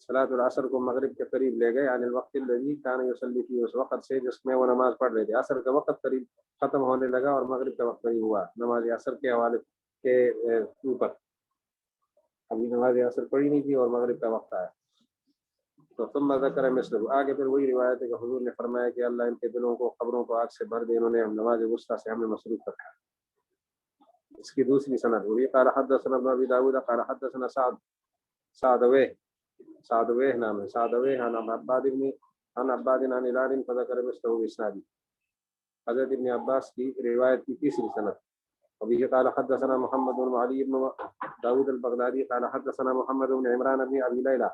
Speaker 1: صلاۃ العصر کو مغرب کے قریب لے گئے، عن الوقت الذي كان يصلي فيه، اس وقت سے جس میں وہ نماز پڑھ رہے تھے۔ عصر کا وقت قریب ختم ہونے لگا اور مغرب کا وقت قریب ہوا نماز عصر کے حوالے کے اوپر، ابھی نماز عصر پڑھی نہیں تھی اور مغرب کا وقت آیا تو ثم ذکر مثله، آگے پھر وہی روایت ہے کہ حضور نے فرمایا کہ اللہ ان کے دلوں کو قبروں کو آگ سے بھر دے، انہوں نے نماز وسطیٰ سے ہمیں مصروف رکھا۔ اس کی دوسری سند، وہی قال حدثنا ابن ابی داؤد قال حدثنا سعدویہ نام ہے، سعدویہ عن عباد عن ہلال فذكر مثله باسناده، حضرت ابن عباس کی روایت کی تیسری سند۔ وبه قال حدثنا محمد بن علي بن داود البغدادي قال حدثنا محمد بن عمران بن ابي ليلى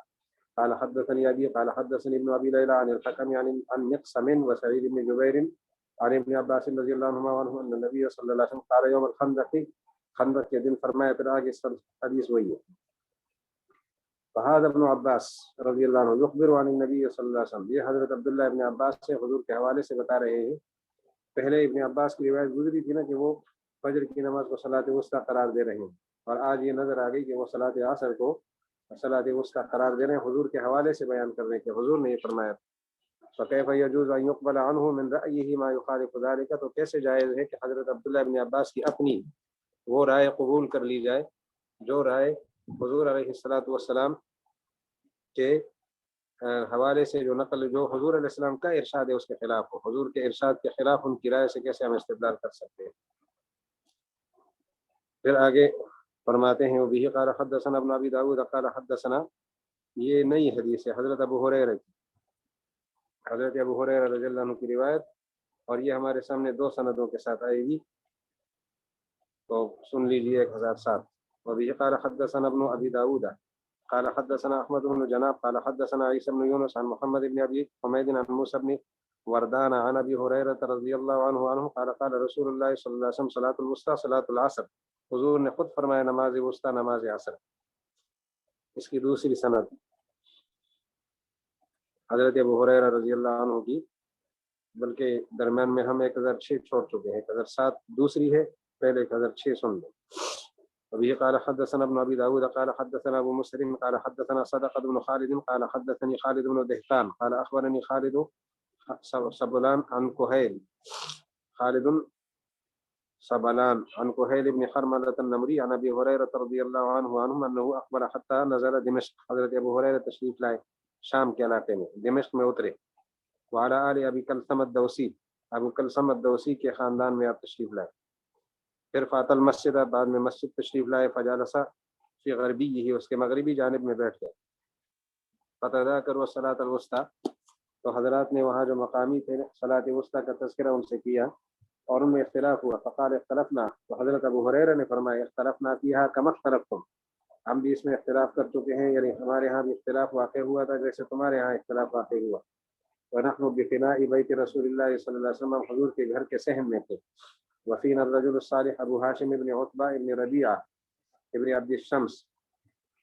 Speaker 1: قال حدثني ابي قال حدثني ابن ابي ليلى عن الحكم عن مقسم وسعيد بن جبير عن ابن عباس رضي الله عنهما وعنه ان النبي صلى الله عليه وسلم قال يوم الخندق، خندق کے دن فرمایا، پھر آگے حدیث وہی ہے۔ فهذا ابن عباس رضی اللہ عنہ یخبر عن النبی صلی اللہ علیہ وسلم، یہ حضرت عبداللہ ابن عباس سے حضور کے حوالے سے بتا رہے ہیں۔ پہلے ابن عباس کی روایت گزری تھی نا کہ وہ فجر کی نماز کو صلاۃ وسطیٰ قرار دے رہے ہیں، اور آج یہ نظر آ گئی کہ وہ صلاۃ عصر کو صلاۃ وسطیٰ قرار دے رہے ہیں، حضور کے حوالے سے بیان کر رہے ہیں کہ حضور نے یہ فرمایا۔ فكيف يجوز ان يقبل عنه من رأيه ما يخالف ذلك، تو کیسے جائز ہے کہ حضرت عبداللہ ابن عباس کی اپنی وہ رائے قبول کر لی جائے جو رائے حضور علیہ الصلوۃ والسلام کے حوالے سے جو نقل جو حضور علیہ السلام کا ارشاد ہے اس کے خلاف ہو، حضور کے ارشاد کے خلاف ان کی رائے سے کیسے ہم استدلال کر سکتے ہیں۔ پھر آگے فرماتے ہیں وبه قال حدثنا ابن ابی داؤد قال حدثنا، یہ نئی حدیث ہے حضرت ابو ہریرہ کی، حضرت ابو ہریرہ رضی اللہ عنہ کی روایت، اور یہ ہمارے سامنے 2 سندوں کے ساتھ آئے گی، تو سن لیجیے 1007۔ وبه قال حدثنا ابن ابي داود قال حدثنا احمد بن جناب قال حدثنا عيسى بن يونس عن محمد بن ابي حميد عن موسى بن وردان عن ابي هريره رضي الله عنه قال قال رسول الله صلى الله عليه وسلم صلاة الوسطى صلاة العصر، حضور نے خود فرمایا نماز وسطیٰ نماز عصر۔ اس کی دوسری سند حضرت ابو ہریرہ رضی اللہ عنہ کی، بلکہ درمیان میں ہم 1006 چھوڑ چکے ہیں، 1007 دوسری ہے، پہلے 1006 سن لیں۔ وبه قال حدثنا ابن ابي داود قال حدثنا ابو مسلم قال حدثنا صدقة بن خالد قال حدثني خالد بن دهقان قال اخبرني خالد سبلان عن كهيل، خالد سبلان عن كهيل بن حرملة النمري عن ابي هريرة رضي الله عنه عنهم انه اقبل حتى نزل دمشق، حضرت ابو ہریرہ تشریف لائے شام کے علاقے میں، دمشق میں اترے، وعلى آل ابی کلثم الدوسی، ابو کلثم الدوسی کے خاندان میں آپ تشریف لائے۔ پھر فات المسجد، بعد میں مسجد تشریف لائے، فجالسا فی غربی، یہی اس کے مغربی جانب میں بیٹھ گئے۔ فتذاکر والصلاۃ الوسطیٰ، تو حضرات نے وہاں جو مقامی تھے صلاۃ وسطیٰ کا تذکرہ ان سے کیا اور ان میں اختلاف ہوا، فقال اختلفنا، تو حضرت ابو ہریرہ نے فرمایا اختلفنا فیہا کما اختلفتم، ہم بھی اس میں اختلاف کر چکے ہیں، یعنی ہمارے ہاں بھی اختلاف واقع ہوا تھا جیسے تمہارے ہاں اختلاف واقع ہوا۔ ونحن بفناء بیت رسول اللہ صلی اللہ علیہ وسلم، حضور کے گھر کے صحن میں تھے۔ وفینا الرجل الصالح ابو ہاشم ابن عتبہ ابن ربیعہ ابن عبد الشمس،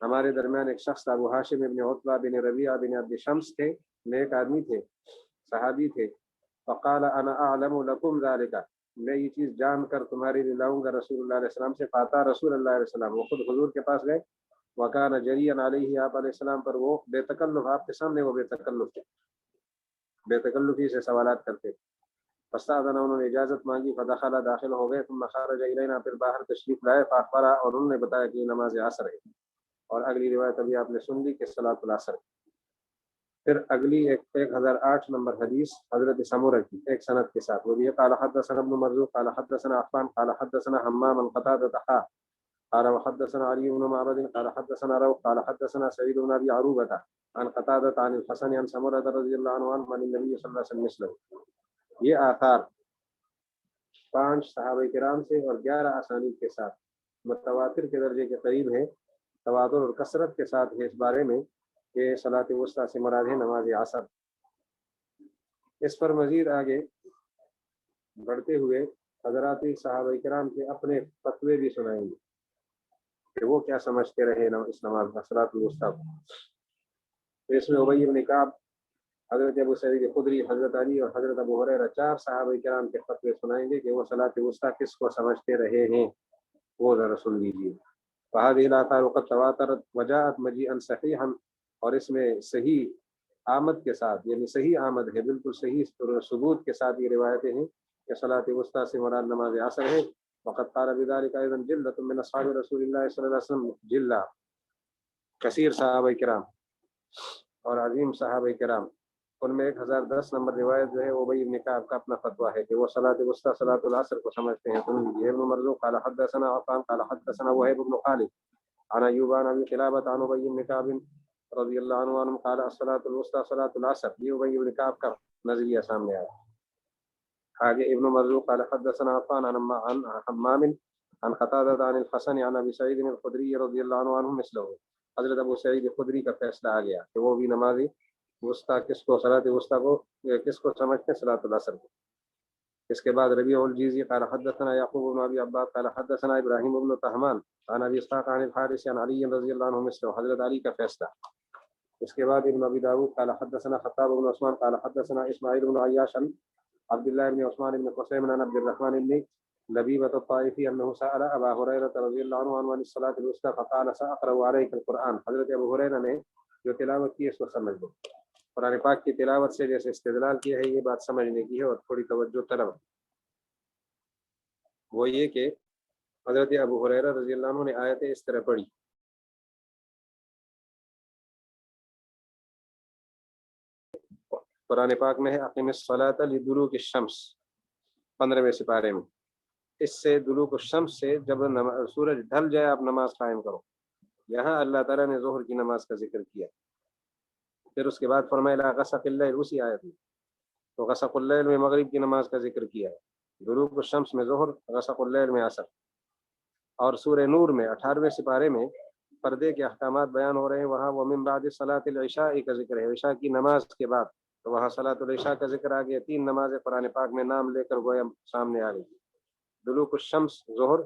Speaker 1: ہمارے درمیان ایک شخص ابو ہاشم ابن عتبہ بن ربیعہ بن عبد الشمس تھے، نیک آدمی تھے، صحابی تھے۔ فقال انا اعلم لكم ذلك، میں یہ چیز جان کر تمہارے لیے لاؤں گا رسول اللہ علیہ السلام سے۔ فاتا رسول اللہ علیہ السلام، وہ خود حضور کے پاس گئے، وکان جریاً علیہ، آپ علیہ السلام پر وہ بے تکلف، آپ کے سامنے وہ بے تکلف تھے، بے تکلفی سے سوالات کرتے۔ فاستاذن، انہوں نے اجازت مانگی، فدخل، داخل ہو گئے، ثم خرج الینا، پھر باہر تشریف لائے، فاخبر، اور انہوں نے بتایا کہ یہ نماز عصر ہے، اور اگلی روایت ابھی آپ نے سن لی کہ صلاۃ العصر ہے۔ پھر اگلی 1008 نمبر حدیث حضرت سمورہ کی ایک سند کے ساتھ، وہ بھی قال حدثنا ابن مرزوق قال حدثنا عفان قال حدثنا حمام عن قتادة قال وحدثنا علي بن معبد قال حدثنا روح قال حدثنا سعيد بن ابي عروبة عن قتادة عن الحسن عن سمورة رضي الله عنه عن النبي صلى الله عليه وسلم مثله. یہ آثار 5 صحابہ کرام سے اور 11 اسانید کے ساتھ متواتر کے درجے کے قریب ہے، تواتر اور کثرت کے ساتھ ہے اس بارے میں کہ صلاۃ وسطیٰ سے مراد ہے نماز عصر۔ اس پر مزید آگے بڑھتے ہوئے حضرات صحابہ کرام کے اپنے فتوے بھی سنائیں گے کہ وہ کیا سمجھتے رہے اس نماز کا صلاۃ الوسطیٰ کو۔ اس میں ابی بن کعب، حضرت ابو سعید خدری، حضرت علی اور حضرت ابو ہریرہ 4 صحابہ کرام کے فتوے سنائیں گے کہ وہ صلاۃ وسطیٰ کس کو سمجھتے رہے ہیں، وہ ذرا سن لیجیے۔ فهذه الآثار قد تواترت وجاءت مجيئا صحيحا، اور اس میں صحیح آمد کے ساتھ، یعنی صحیح آمد ہے، بالکل صحیح ثبوت کے ساتھ یہ روایتیں ہیں کہ صلاۃ وسطیٰ سے مراد نماز عصر ہے۔ وقد قال بذلك ايضا جلة من اصحاب رسول الله صلی اللہ علیہ وسلم، جلہ کثیر صحابہ کرام اور عظیم صحابہ کرام، ان میں 1010 نمبر روایت جو ہے وہ ابی بن کعب کا اپنا فتویٰ ہے کہ وہ صلاۃ وسطیٰ صلاۃ العصر کو سمجھتے ہیں۔ ابن مرزوق قال حدثنا عفان قال حدثنا وهيب بن خالد عن ايوب عن ابي قلابة عن ابي بن كعب رضی اللہ عنہ قال الصلاۃ الوسطیٰ صلاۃ العصر، یہ ابی بن کعب کا نظریہ سامنے آیا۔ آگے ابن مرزوق قال حدثنا عفان عن حمام عن قتادة عن الحسن عن ابي سعيد الخدری رضی اللہ عنہ مثله، حضرت ابو سعید خدری کا فیصلہ آ گیا کہ وہ بھی نماز وسطیٰ کس کو، صلاۃ وسطیٰ کو کس کو سمجھتے ہیں، صلاۃ العصر کو۔ اس کے بعد ربیع الجیزی قال حدثنا یعقوب بن ابی عباد قال حدثنا ابراہیم بن طہمان عن ابی اسحاق عن الحارث عن علی رضی اللہ عنہ مثله، حضرت علی کا فیصلہ۔ اس کے بعد ابن ابی داؤد قال حدثنا خطاب بن عثمان قال حدثنا اسماعیل بن عیاش عن عبد الله بن عثمان بن قسیم عن عبد الرحمن بن لبیبۃ الطائفی انه سأل ابا ہریرہ رضی اللہ عنہ عن الصلاۃ الوسطیٰ فقال سأقرأ عليك القرآن، حضرت ابو ہریرہ نے جو تلاوت کی اس کو سمجھ لو۔ قرآن پاک کی تلاوت سے جیسے استدلال کیا ہے، یہ بات سمجھنے کی ہے اور تھوڑی توجہ طلب، وہ یہ کہ حضرت ابو ہریرہ رضی اللہ عنہ نے آیتیں اس طرح پڑھی، قرآن پاک میں ہے اقیم الصلاۃ لدلوک الشمس 15ویں سپارے میں، اس سے دلوک الشمس سے جب سورج ڈھل جائے آپ نماز قائم کرو۔ یہاں اللہ تعالیٰ نے ظہر کی نماز کا ذکر کیا، پھر اس کے بعد فرمایا غسق اللیل، اسی آیت میں تو غسق اللیل میں مغرب کی نماز کا ذکر کیا ہے، دلوک الشمس میں ظہر، غسق اللیل میں عصر۔ اور سورہ نور میں 18ویں سپارے میں پردے کے احکامات بیان ہو رہے ہیں، وہاں ومن بعد صلاۃ العشاء کا ذکر ہے، عشاء کی نماز کے بعد، تو وہاں صلاۃ العشاء کا ذکر آ گیا۔ 3 نمازیں قرآن پاک میں نام لے کر گویا سامنے آ گئی، دلوک الشمس ظہر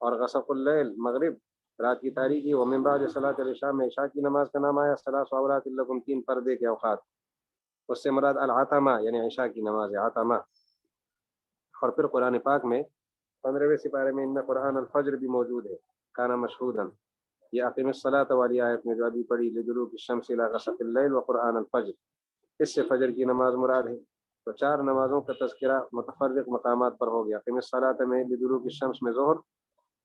Speaker 1: اور غسق اللیل مغرب، رات کی تاریکی، ومن بعد صلاۃ العشاء میں عشاء کی نماز کا نام آیا، ثلاث عورات لکم 3 پردے کے اوقات، اس سے مراد العتمہ یعنی عشاء کی نماز عتمہ۔ اور پھر قرآن پاک میں 15ویں سپارے میں ان قرآن الفجر بھی موجود ہے، کانا مشہودن، یہ اقیم الصلاۃ والی آیت میں جو ابھی پڑھی لدلوک الشمس الی غسق اللیل وقرآن الفجر، اس سے فجر کی نماز مراد ہے۔ تو 4 نمازوں کا تذکرہ متفرق مقامات پر ہو گیا، اقیم الصلاۃ میں لدلوک الشمس میں ظہر،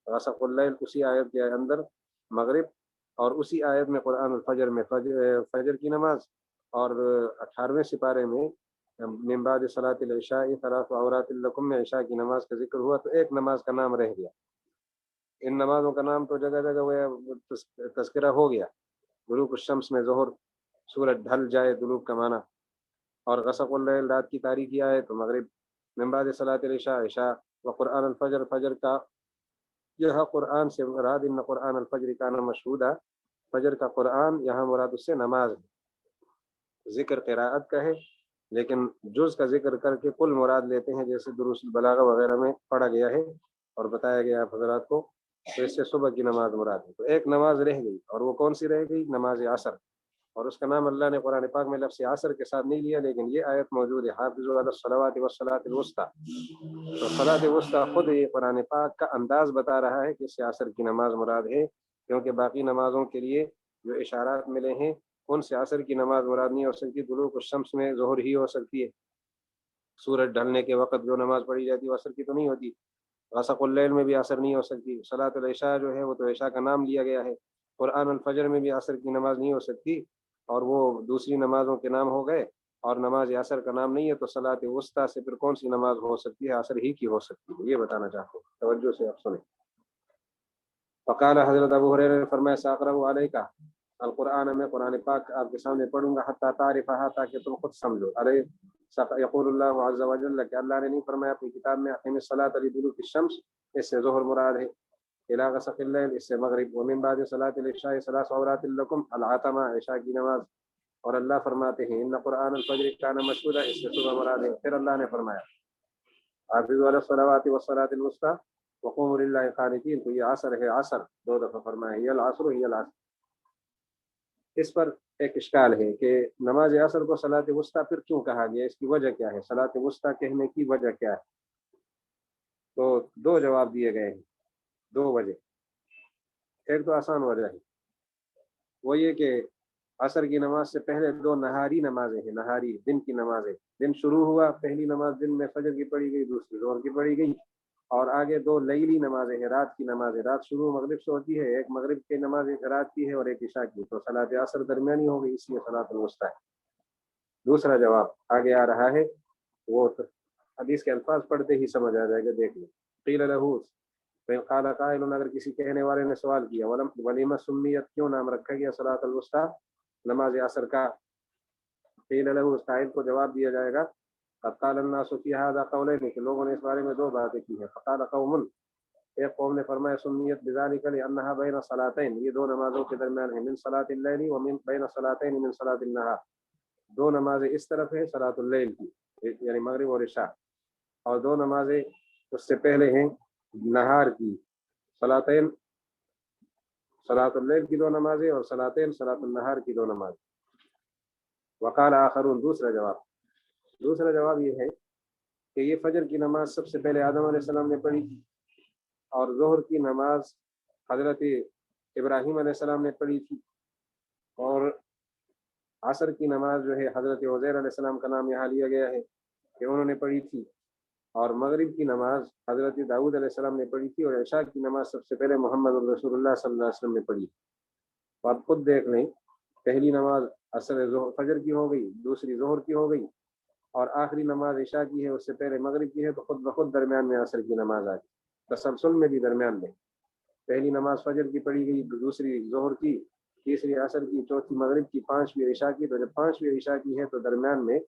Speaker 1: غسق اللیل اسی آیت کے اندر مغرب، اور اسی آیت میں قرآن الفجر میں فجر کی نماز، اور 18ویں سپارے میں من بعد صلاۃ العشاء ثلاث عورات لکم میں عشاء کی نماز کا ذکر ہوا، تو ایک نماز کا نام رہ گیا۔ ان نمازوں کا نام تو جگہ جگہ وہ تذکرہ ہو گیا، دلوک الشمس میں ظہر، سورج ڈھل جائے دلوک کا معنی، اور غسق اللیل رات کی تاریکی آئے تو مغرب، من بعد صلاۃ العشاء عشاء، وقرآن الفجر فجر کا، یہاں قرآن سے مراد ان قرآن الفجر کان مشہودہ، فجر کا قرآن یہاں مراد اس سے نماز ہے، ذکر قراءت کا ہے لیکن جز کا ذکر کر کے کل مراد لیتے ہیں، جیسے دروس البلاغہ وغیرہ میں پڑھا گیا ہے اور بتایا گیا حضرات کو، تو اس سے صبح کی نماز مراد ہے۔ تو ایک نماز رہ گئی، اور وہ کون سی رہ گئی؟ نماز عصر، اور اس کا نام اللہ نے قرآن پاک میں لفظ عصر کے ساتھ نہیں لیا، لیکن یہ آیت موجود ہے حافظوا علی الصلوات والصلاۃ الوسطیٰ، تو صلاۃ وسطیٰ خود یہ قرآن پاک کا انداز بتا رہا ہے کہ اس سے عصر کی نماز مراد ہے، کیونکہ باقی نمازوں کے لیے جو اشارات ملے ہیں ان سے عصر کی نماز مراد نہیں ہو سکتی، دلوک الشمس میں ظہر ہی ہو سکتی ہے، سورج ڈھلنے کے وقت جو نماز پڑھی جاتی ہے وہ عصر کی تو نہیں ہوتی، غسق اللیل میں بھی عصر نہیں ہو سکتی، صلاۃ العشاء جو ہے وہ تو عشاء کا نام لیا گیا ہے، قرآن الفجر میں بھی عصر کی نماز نہیں ہو سکتی، اور وہ دوسری نمازوں کے نام ہو گئے اور نماز عصر کا نام نہیں ہے، تو صلاۃ وسطیٰ سے پھر کون سی نماز ہو سکتی ہے؟ عصر ہی کی ہو سکتی ہے، یہ بتانا چاہتے ہیں، توجہ سے آپ سنیں۔ فقال حضرت ابو ہریرہ نے فرمایا ساقرہ علیہ کا القرآن، میں قرآن پاک آپ کے سامنے پڑھوں گا، حتی تعرفہا، تاکہ تم خود سمجھو۔ ارے یقول اللہ عز وجل، کہ اللہ نے نہیں فرمایا اپنی کتاب میں اقیم الصلاۃ لدلوک الشمس، اس سے ظہر مراد ہے، الی غسق اللیل، اس سے مغرب، ومن بعد صلاۃ العشاء ثلاث عورات لکم، العتمہ، عشاء کی نماز۔ اور اللہ فرماتے ہیں ان قرآن الفجر کان مشہودا، اس سے صبح مراد ہے۔ پھر اللہ نے فرمایا حافظوا علی الصلوات والصلاۃ الوسطی وقوموا للہ قانتین، تو یہ عصر ہے، عصر دو دفعہ فرمایا، ہی العصر ہی العصر۔ اس پر ایک اشکال ہے کہ نماز عصر کو صلاۃ وسطیٰ پھر کیوں کہا گیا، اس کی وجہ کیا ہے، صلاۃ وسطیٰ کہنے کی وجہ کیا ہے؟ تو دو جواب دیے گئے ہیں، دو وجہ۔ ایک تو آسان وجہ ہے، وہ یہ کہ عصر کی نماز سے پہلے دو نہاری نمازیں ہیں، نہاری دن کی نمازیں، دن شروع ہوا، پہلی نماز دن میں فجر کی پڑھی گئی، دوسری ظہر کی پڑھی گئی، اور آگے دو لیلی نمازیں ہیں، رات کی نمازیں، رات شروع مغرب سے ہوتی ہے، ایک مغرب کی نماز ایک رات کی ہے اور ایک عشاء کی، تو صلاۃ عصر درمیانی ہو گئی، اس لیے صلاۃ الوسطیٰ ہے۔ دوسرا جواب آگے آ رہا ہے، وہ حدیث کے الفاظ پڑھتے ہی سمجھ آ جائے گا، دیکھ لیں۔ قیل لہ، قال قائل، اگر کسی کہنے والے نے سوال کیا ولیمہ سمیت، کیوں نام رکھا گیا صلاۃ الوسطیٰ، نماز عصر کا؟ قیل لہ، اس قائل کو جواب دیا جائے گا قد قال الناس فی ھذا قولین، کہ لوگوں نے اس بارے میں دو باتیں کی ہیں۔ فقال قوم، ایک قوم نے فرمایا سمیت بذلک لانھا بین صلاتین، یہ دو نمازوں کے درمیان ہے، من صلاۃ اللیل و من بین صلاتین من صلاۃ النہار، دو نمازیں اس طرف ہے صلاۃ اللیل کی، یعنی مغرب اور عشاء، اور دو نمازیں اس سے پہلے ہیں نہار کی، صلاتین، صلاۃ اللیل کی دو نمازیں، اور صلاتین، صلاۃ النہار کی دو نمازیں۔ وقال آخرون، دوسرا جواب یہ ہے کہ یہ فجر کی نماز سب سے پہلے آدم علیہ السلام نے پڑھی تھی، اور ظہر کی نماز حضرت ابراہیم علیہ السلام نے پڑھی تھی، اور عصر کی نماز جو ہے حضرت عزیر علیہ السلام کا نام یہاں لیا گیا ہے کہ انہوں نے پڑھی تھی، اور مغرب کی نماز حضرت داؤد علیہ السلام نے پڑھی تھی، اور عشاء کی نماز سب سے پہلے محمد رسول اللہ صلی اللہ علیہ وسلم نے پڑھی۔ تو آپ خود دیکھ لیں، پہلی نماز فجر کی ہو گئی، دوسری ظہر کی ہو گئی، اور آخری نماز عشاء کی ہے، اس سے پہلے مغرب کی ہے، تو خود بخود درمیان میں عصر کی نماز آ گئی، تسلسل میں بھی درمیان میں، پہلی نماز فجر کی پڑھی گئی، دوسری ظہر کی، تیسری عصر کی، چوتھی مغرب کی، پانچویں عشاء کی۔ تو جب پانچویں عشاء کی ہے تو درمیان میں،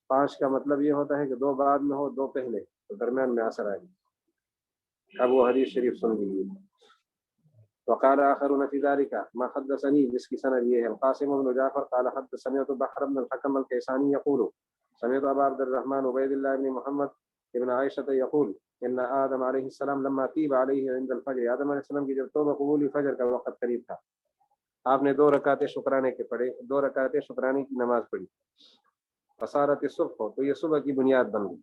Speaker 1: پانچ کا مطلب یہ ہوتا ہے کہ دو بعد میں ہو، دو پہلے، تو درمیان میں عصر آ گئی۔ اب وہ حدیث شریف سن لیجیے۔ وقال آخرون فی ذلک ما حدثنی، جس کی سند یہ ہے، القاسم بن جعفر قال حدثني بحر بن الحكم الكيساني يقول سمعت ابا عبد الرحمن عبید اللہ بن محمد ابن عائشہ یقول ان آدم علیہ السلام لما تیب علیہ عند الفجر، آدم علیہ السلام کی جب توبہ قبولی فجر کا وقت قریب تھا، آپ نے دو رکعتیں شکرانے کے پڑھے، دو رکعتیں شکرانے کی نماز پڑھی، فصارت الصبح، تو یہ صبح کی بنیاد بن گئی۔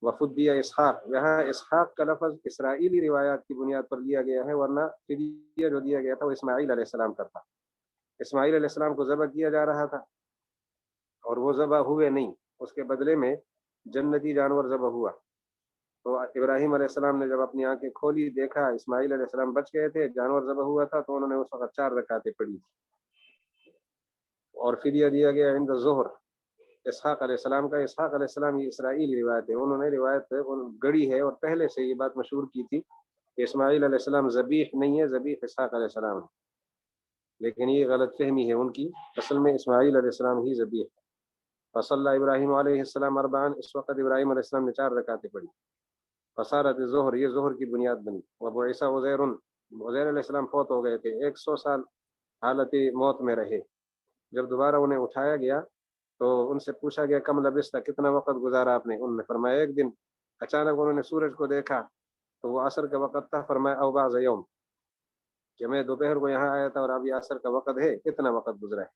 Speaker 1: وفدیہ اسحاق، یہاں اسحاق کا لفظ اسرائیلی روایات کی بنیاد پر لیا گیا ہے، ورنہ فدیہ جو دیا گیا تھا وہ اسماعیل علیہ السلام کا تھا۔ اسماعیل علیہ السلام کو ذبح کیا جا رہا تھا، اور وہ ذبح ہوئے نہیں، اس کے بدلے میں جنتی جانور ذبح ہوا۔ تو ابراہیم علیہ السلام نے جب اپنی آنکھیں کھولی، دیکھا اسماعیل علیہ السلام بچ گئے تھے، جانور ذبح ہوا تھا، تو انہوں نے اس وقت 4 رکعتیں پڑھی، اور فدیہ دیا گیا عند ظہر اسحاق علیہ السلام کا۔ اسحاق علیہ السلام یہ اسرائیلی روایت ہے، انہوں نے روایت گڑی ہے، اور پہلے سے یہ بات مشہور کی تھی کہ اسماعیل علیہ السلام ذبیح نہیں ہے، ذبیح اسحاق علیہ السلام ہے، لیکن یہ غلط فہمی ہے ان کی، اصل میں اسماعیل علیہ السلام ہی ذبیح ہے۔ فصلی ابراہیم علیہ السلام اربعا، اس وقت ابراہیم علیہ السلام نے 4 رکعتیں پڑھی، فصارت ظہر، یہ ظہر کی بنیاد بنی۔ وبعث عزیر، عزیر علیہ السلام فوت ہو گئے تھے، 100 سال حالت موت میں رہے۔ جب دوبارہ انہیں اٹھایا گیا تو ان سے پوچھا گیا کم لبثت، کتنا وقت گزارا آپ نے؟ انہوں نے فرمایا 1 دن۔ اچانک انہوں نے سورج کو دیکھا تو وہ عصر کا وقت تھا، فرمایا او بعض یوم، کہ میں دوپہر کو یہاں آیا تھا اور اب یہ عصر کا وقت ہے، کتنا وقت گزرا ہے؟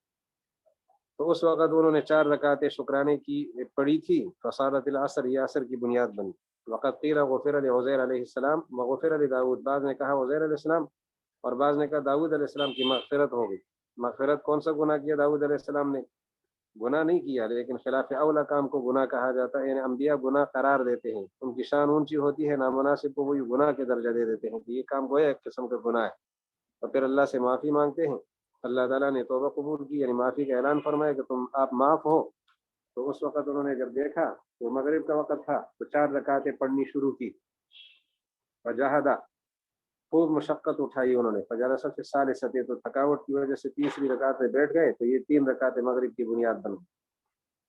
Speaker 1: تو اس وقت انہوں نے 4 رکعتیں شکرانے کی پڑھی تھی، فصارت العصر، یہ عصر کی بنیاد بنی۔ وقت قیل غفر لعزیر علیہ السلام وغفر لداؤد، بعض نے کہا عزیر علیہ السلام اور بعض نے کہا داؤد علیہ السلام کی مغفرت ہو گئی۔ مغفرت کون سا گناہ کیا داؤد علیہ السلام نے؟ گناہ نہیں کیا، لیکن خلاف اولا کام کو گناہ کہا جاتا ہے، یعنی انبیاء گناہ قرار دیتے ہیں، ان کی شان اونچی ہوتی ہے، نامناسب کو وہی گناہ کے درجہ دے دیتے ہیں کہ یہ کام گویا ایک قسم کا گناہ ہے، اور پھر اللہ سے معافی مانگتے ہیں۔ اللہ تعالیٰ نے توبہ قبول کی، یعنی معافی کا اعلان فرمایا کہ آپ معاف ہو. تو اس وقت انہوں نے جب دیکھا تو مغرب کا وقت تھا تو 4 رکعتیں پڑھنی شروع کی. فجاہدہ، خوب مشقت اٹھائی انہوں نے. فجلس فی الثالثۃ، تو تھکاوٹ کی وجہ سے تیسری رکعت میں بیٹھ گئے تو یہ 3 رکعتیں مغرب کی بنیاد بن گئی.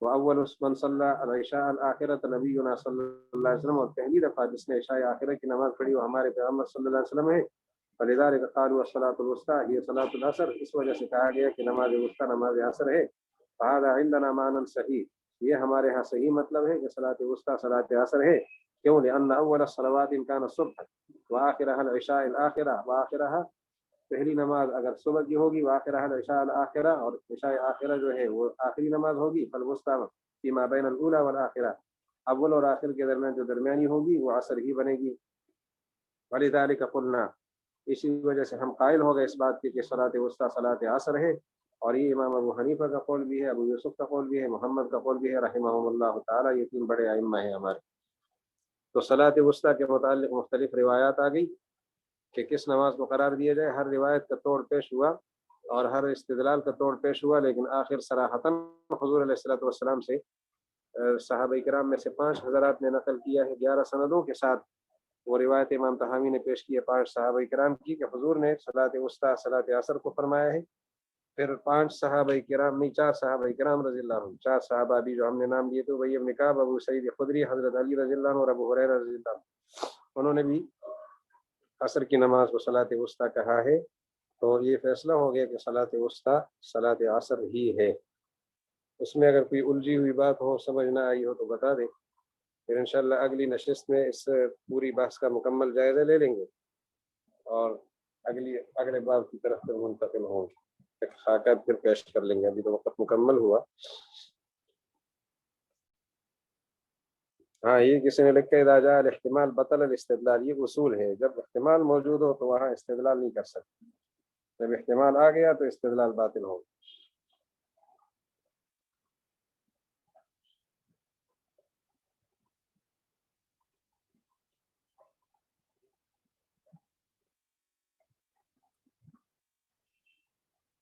Speaker 1: واول من صلی العشاء الاخرۃ نبینا صلی اللہ علیہ وسلم، اور پہلی دفعہ جس نے عشاء آخرہ کی نماز پڑھی وہ ہمارے پیغمبر صلی اللہ علیہ وسلم ہے. فلذلك قالوا الصلاۃ الوسطیٰ ہی صلاۃ العصر، اس وجہ سے کہا گیا کہ نماز وسطیٰ نماز عصر ہے. فهذا عندنا معنى صحیح، یہ ہمارے ہاں صحیح مطلب ہے کہ صلاۃ وسطیٰ صلاۃ عصر ہے. کیوں؟ لأن اول الصلوات كان الصبح واخرها العشاء الاخرہ. واخرها پہلی نماز اگر صبح کی ہوگی، واخرها العشاء الاخرہ، اور عشاء آخرہ جو ہے وہ آخری نماز ہوگی. فالوسطیٰ فيما بين الاولى والاخرہ، اول اور آخر کے درمیان جو درمیانی ہوگی وہ عصر ہی بنے گی. ولذلك قلنا، اسی وجہ سے ہم قائل ہو گئے اس بات کی کہ صلاۃ وسطیٰ صلاۃ عصر ہے. اور یہ امام ابو حنیفہ کا قول بھی ہے، ابو یوسف کا قول بھی ہے، محمد کا قول بھی ہے رحمہم اللہ تعالی. یہ 3 بڑے ائمہ ہیں ہمارے. تو صلاۃ وسطیٰ کے متعلق مختلف روایات آ گئی کہ کس نماز کو قرار دیا جائے. ہر روایت کا توڑ پیش ہوا اور ہر استدلال کا توڑ پیش ہوا، لیکن آخر صراحتاً حضور علیہ الصلوۃ والسلام سے صحابہ کرام میں سے 5 حضرات نے نقل کیا ہے 11 سندوں کے ساتھ. وہ روایت امام طحاوی نے پیش کی ہے 5 صحابہ کرام کی کہ حضور نے صلاۃ وسطیٰ صلاۃ عصر کو فرمایا ہے. پھر 5 صحابہ کرام نہیں 4 صحابہ کرام رضی اللہ عنہ، 4 صحابہ بھی جو ہم نے نام دیے تھے، ابی بن کعب، ابو سعید خدری، حضرت علی رضی اللہ عنہ اور ابو ہریرہ رضی اللہ عنہ، انہوں نے بھی عصر کی نماز کو صلاۃ وسطیٰ کہا ہے. تو یہ فیصلہ ہو گیا کہ صلاۃ وسطیٰ صلاۃ عصر ہی ہے. اس میں اگر کوئی الجھی ہوئی بات ہو، سمجھ نہ آئی ہو تو بتا دیں. پھر انشاءاللہ اگلی نشست میں اس پوری بحث کا مکمل جائزہ لے لیں گے اور اگلے باب کی طرف پھر منتقل ہوں گے. ایک خاکہ پھر پیش کر لیں گے، ابھی تو وقت مکمل ہوا. ہاں، یہ کسی نے لکھا اذا جاء الاحتمال بطل الاستدلال. یہ اصول ہے، جب احتمال موجود ہو تو وہاں استدلال نہیں کر سکتے. جب احتمال آ گیا تو استدلال باطل ہوگا.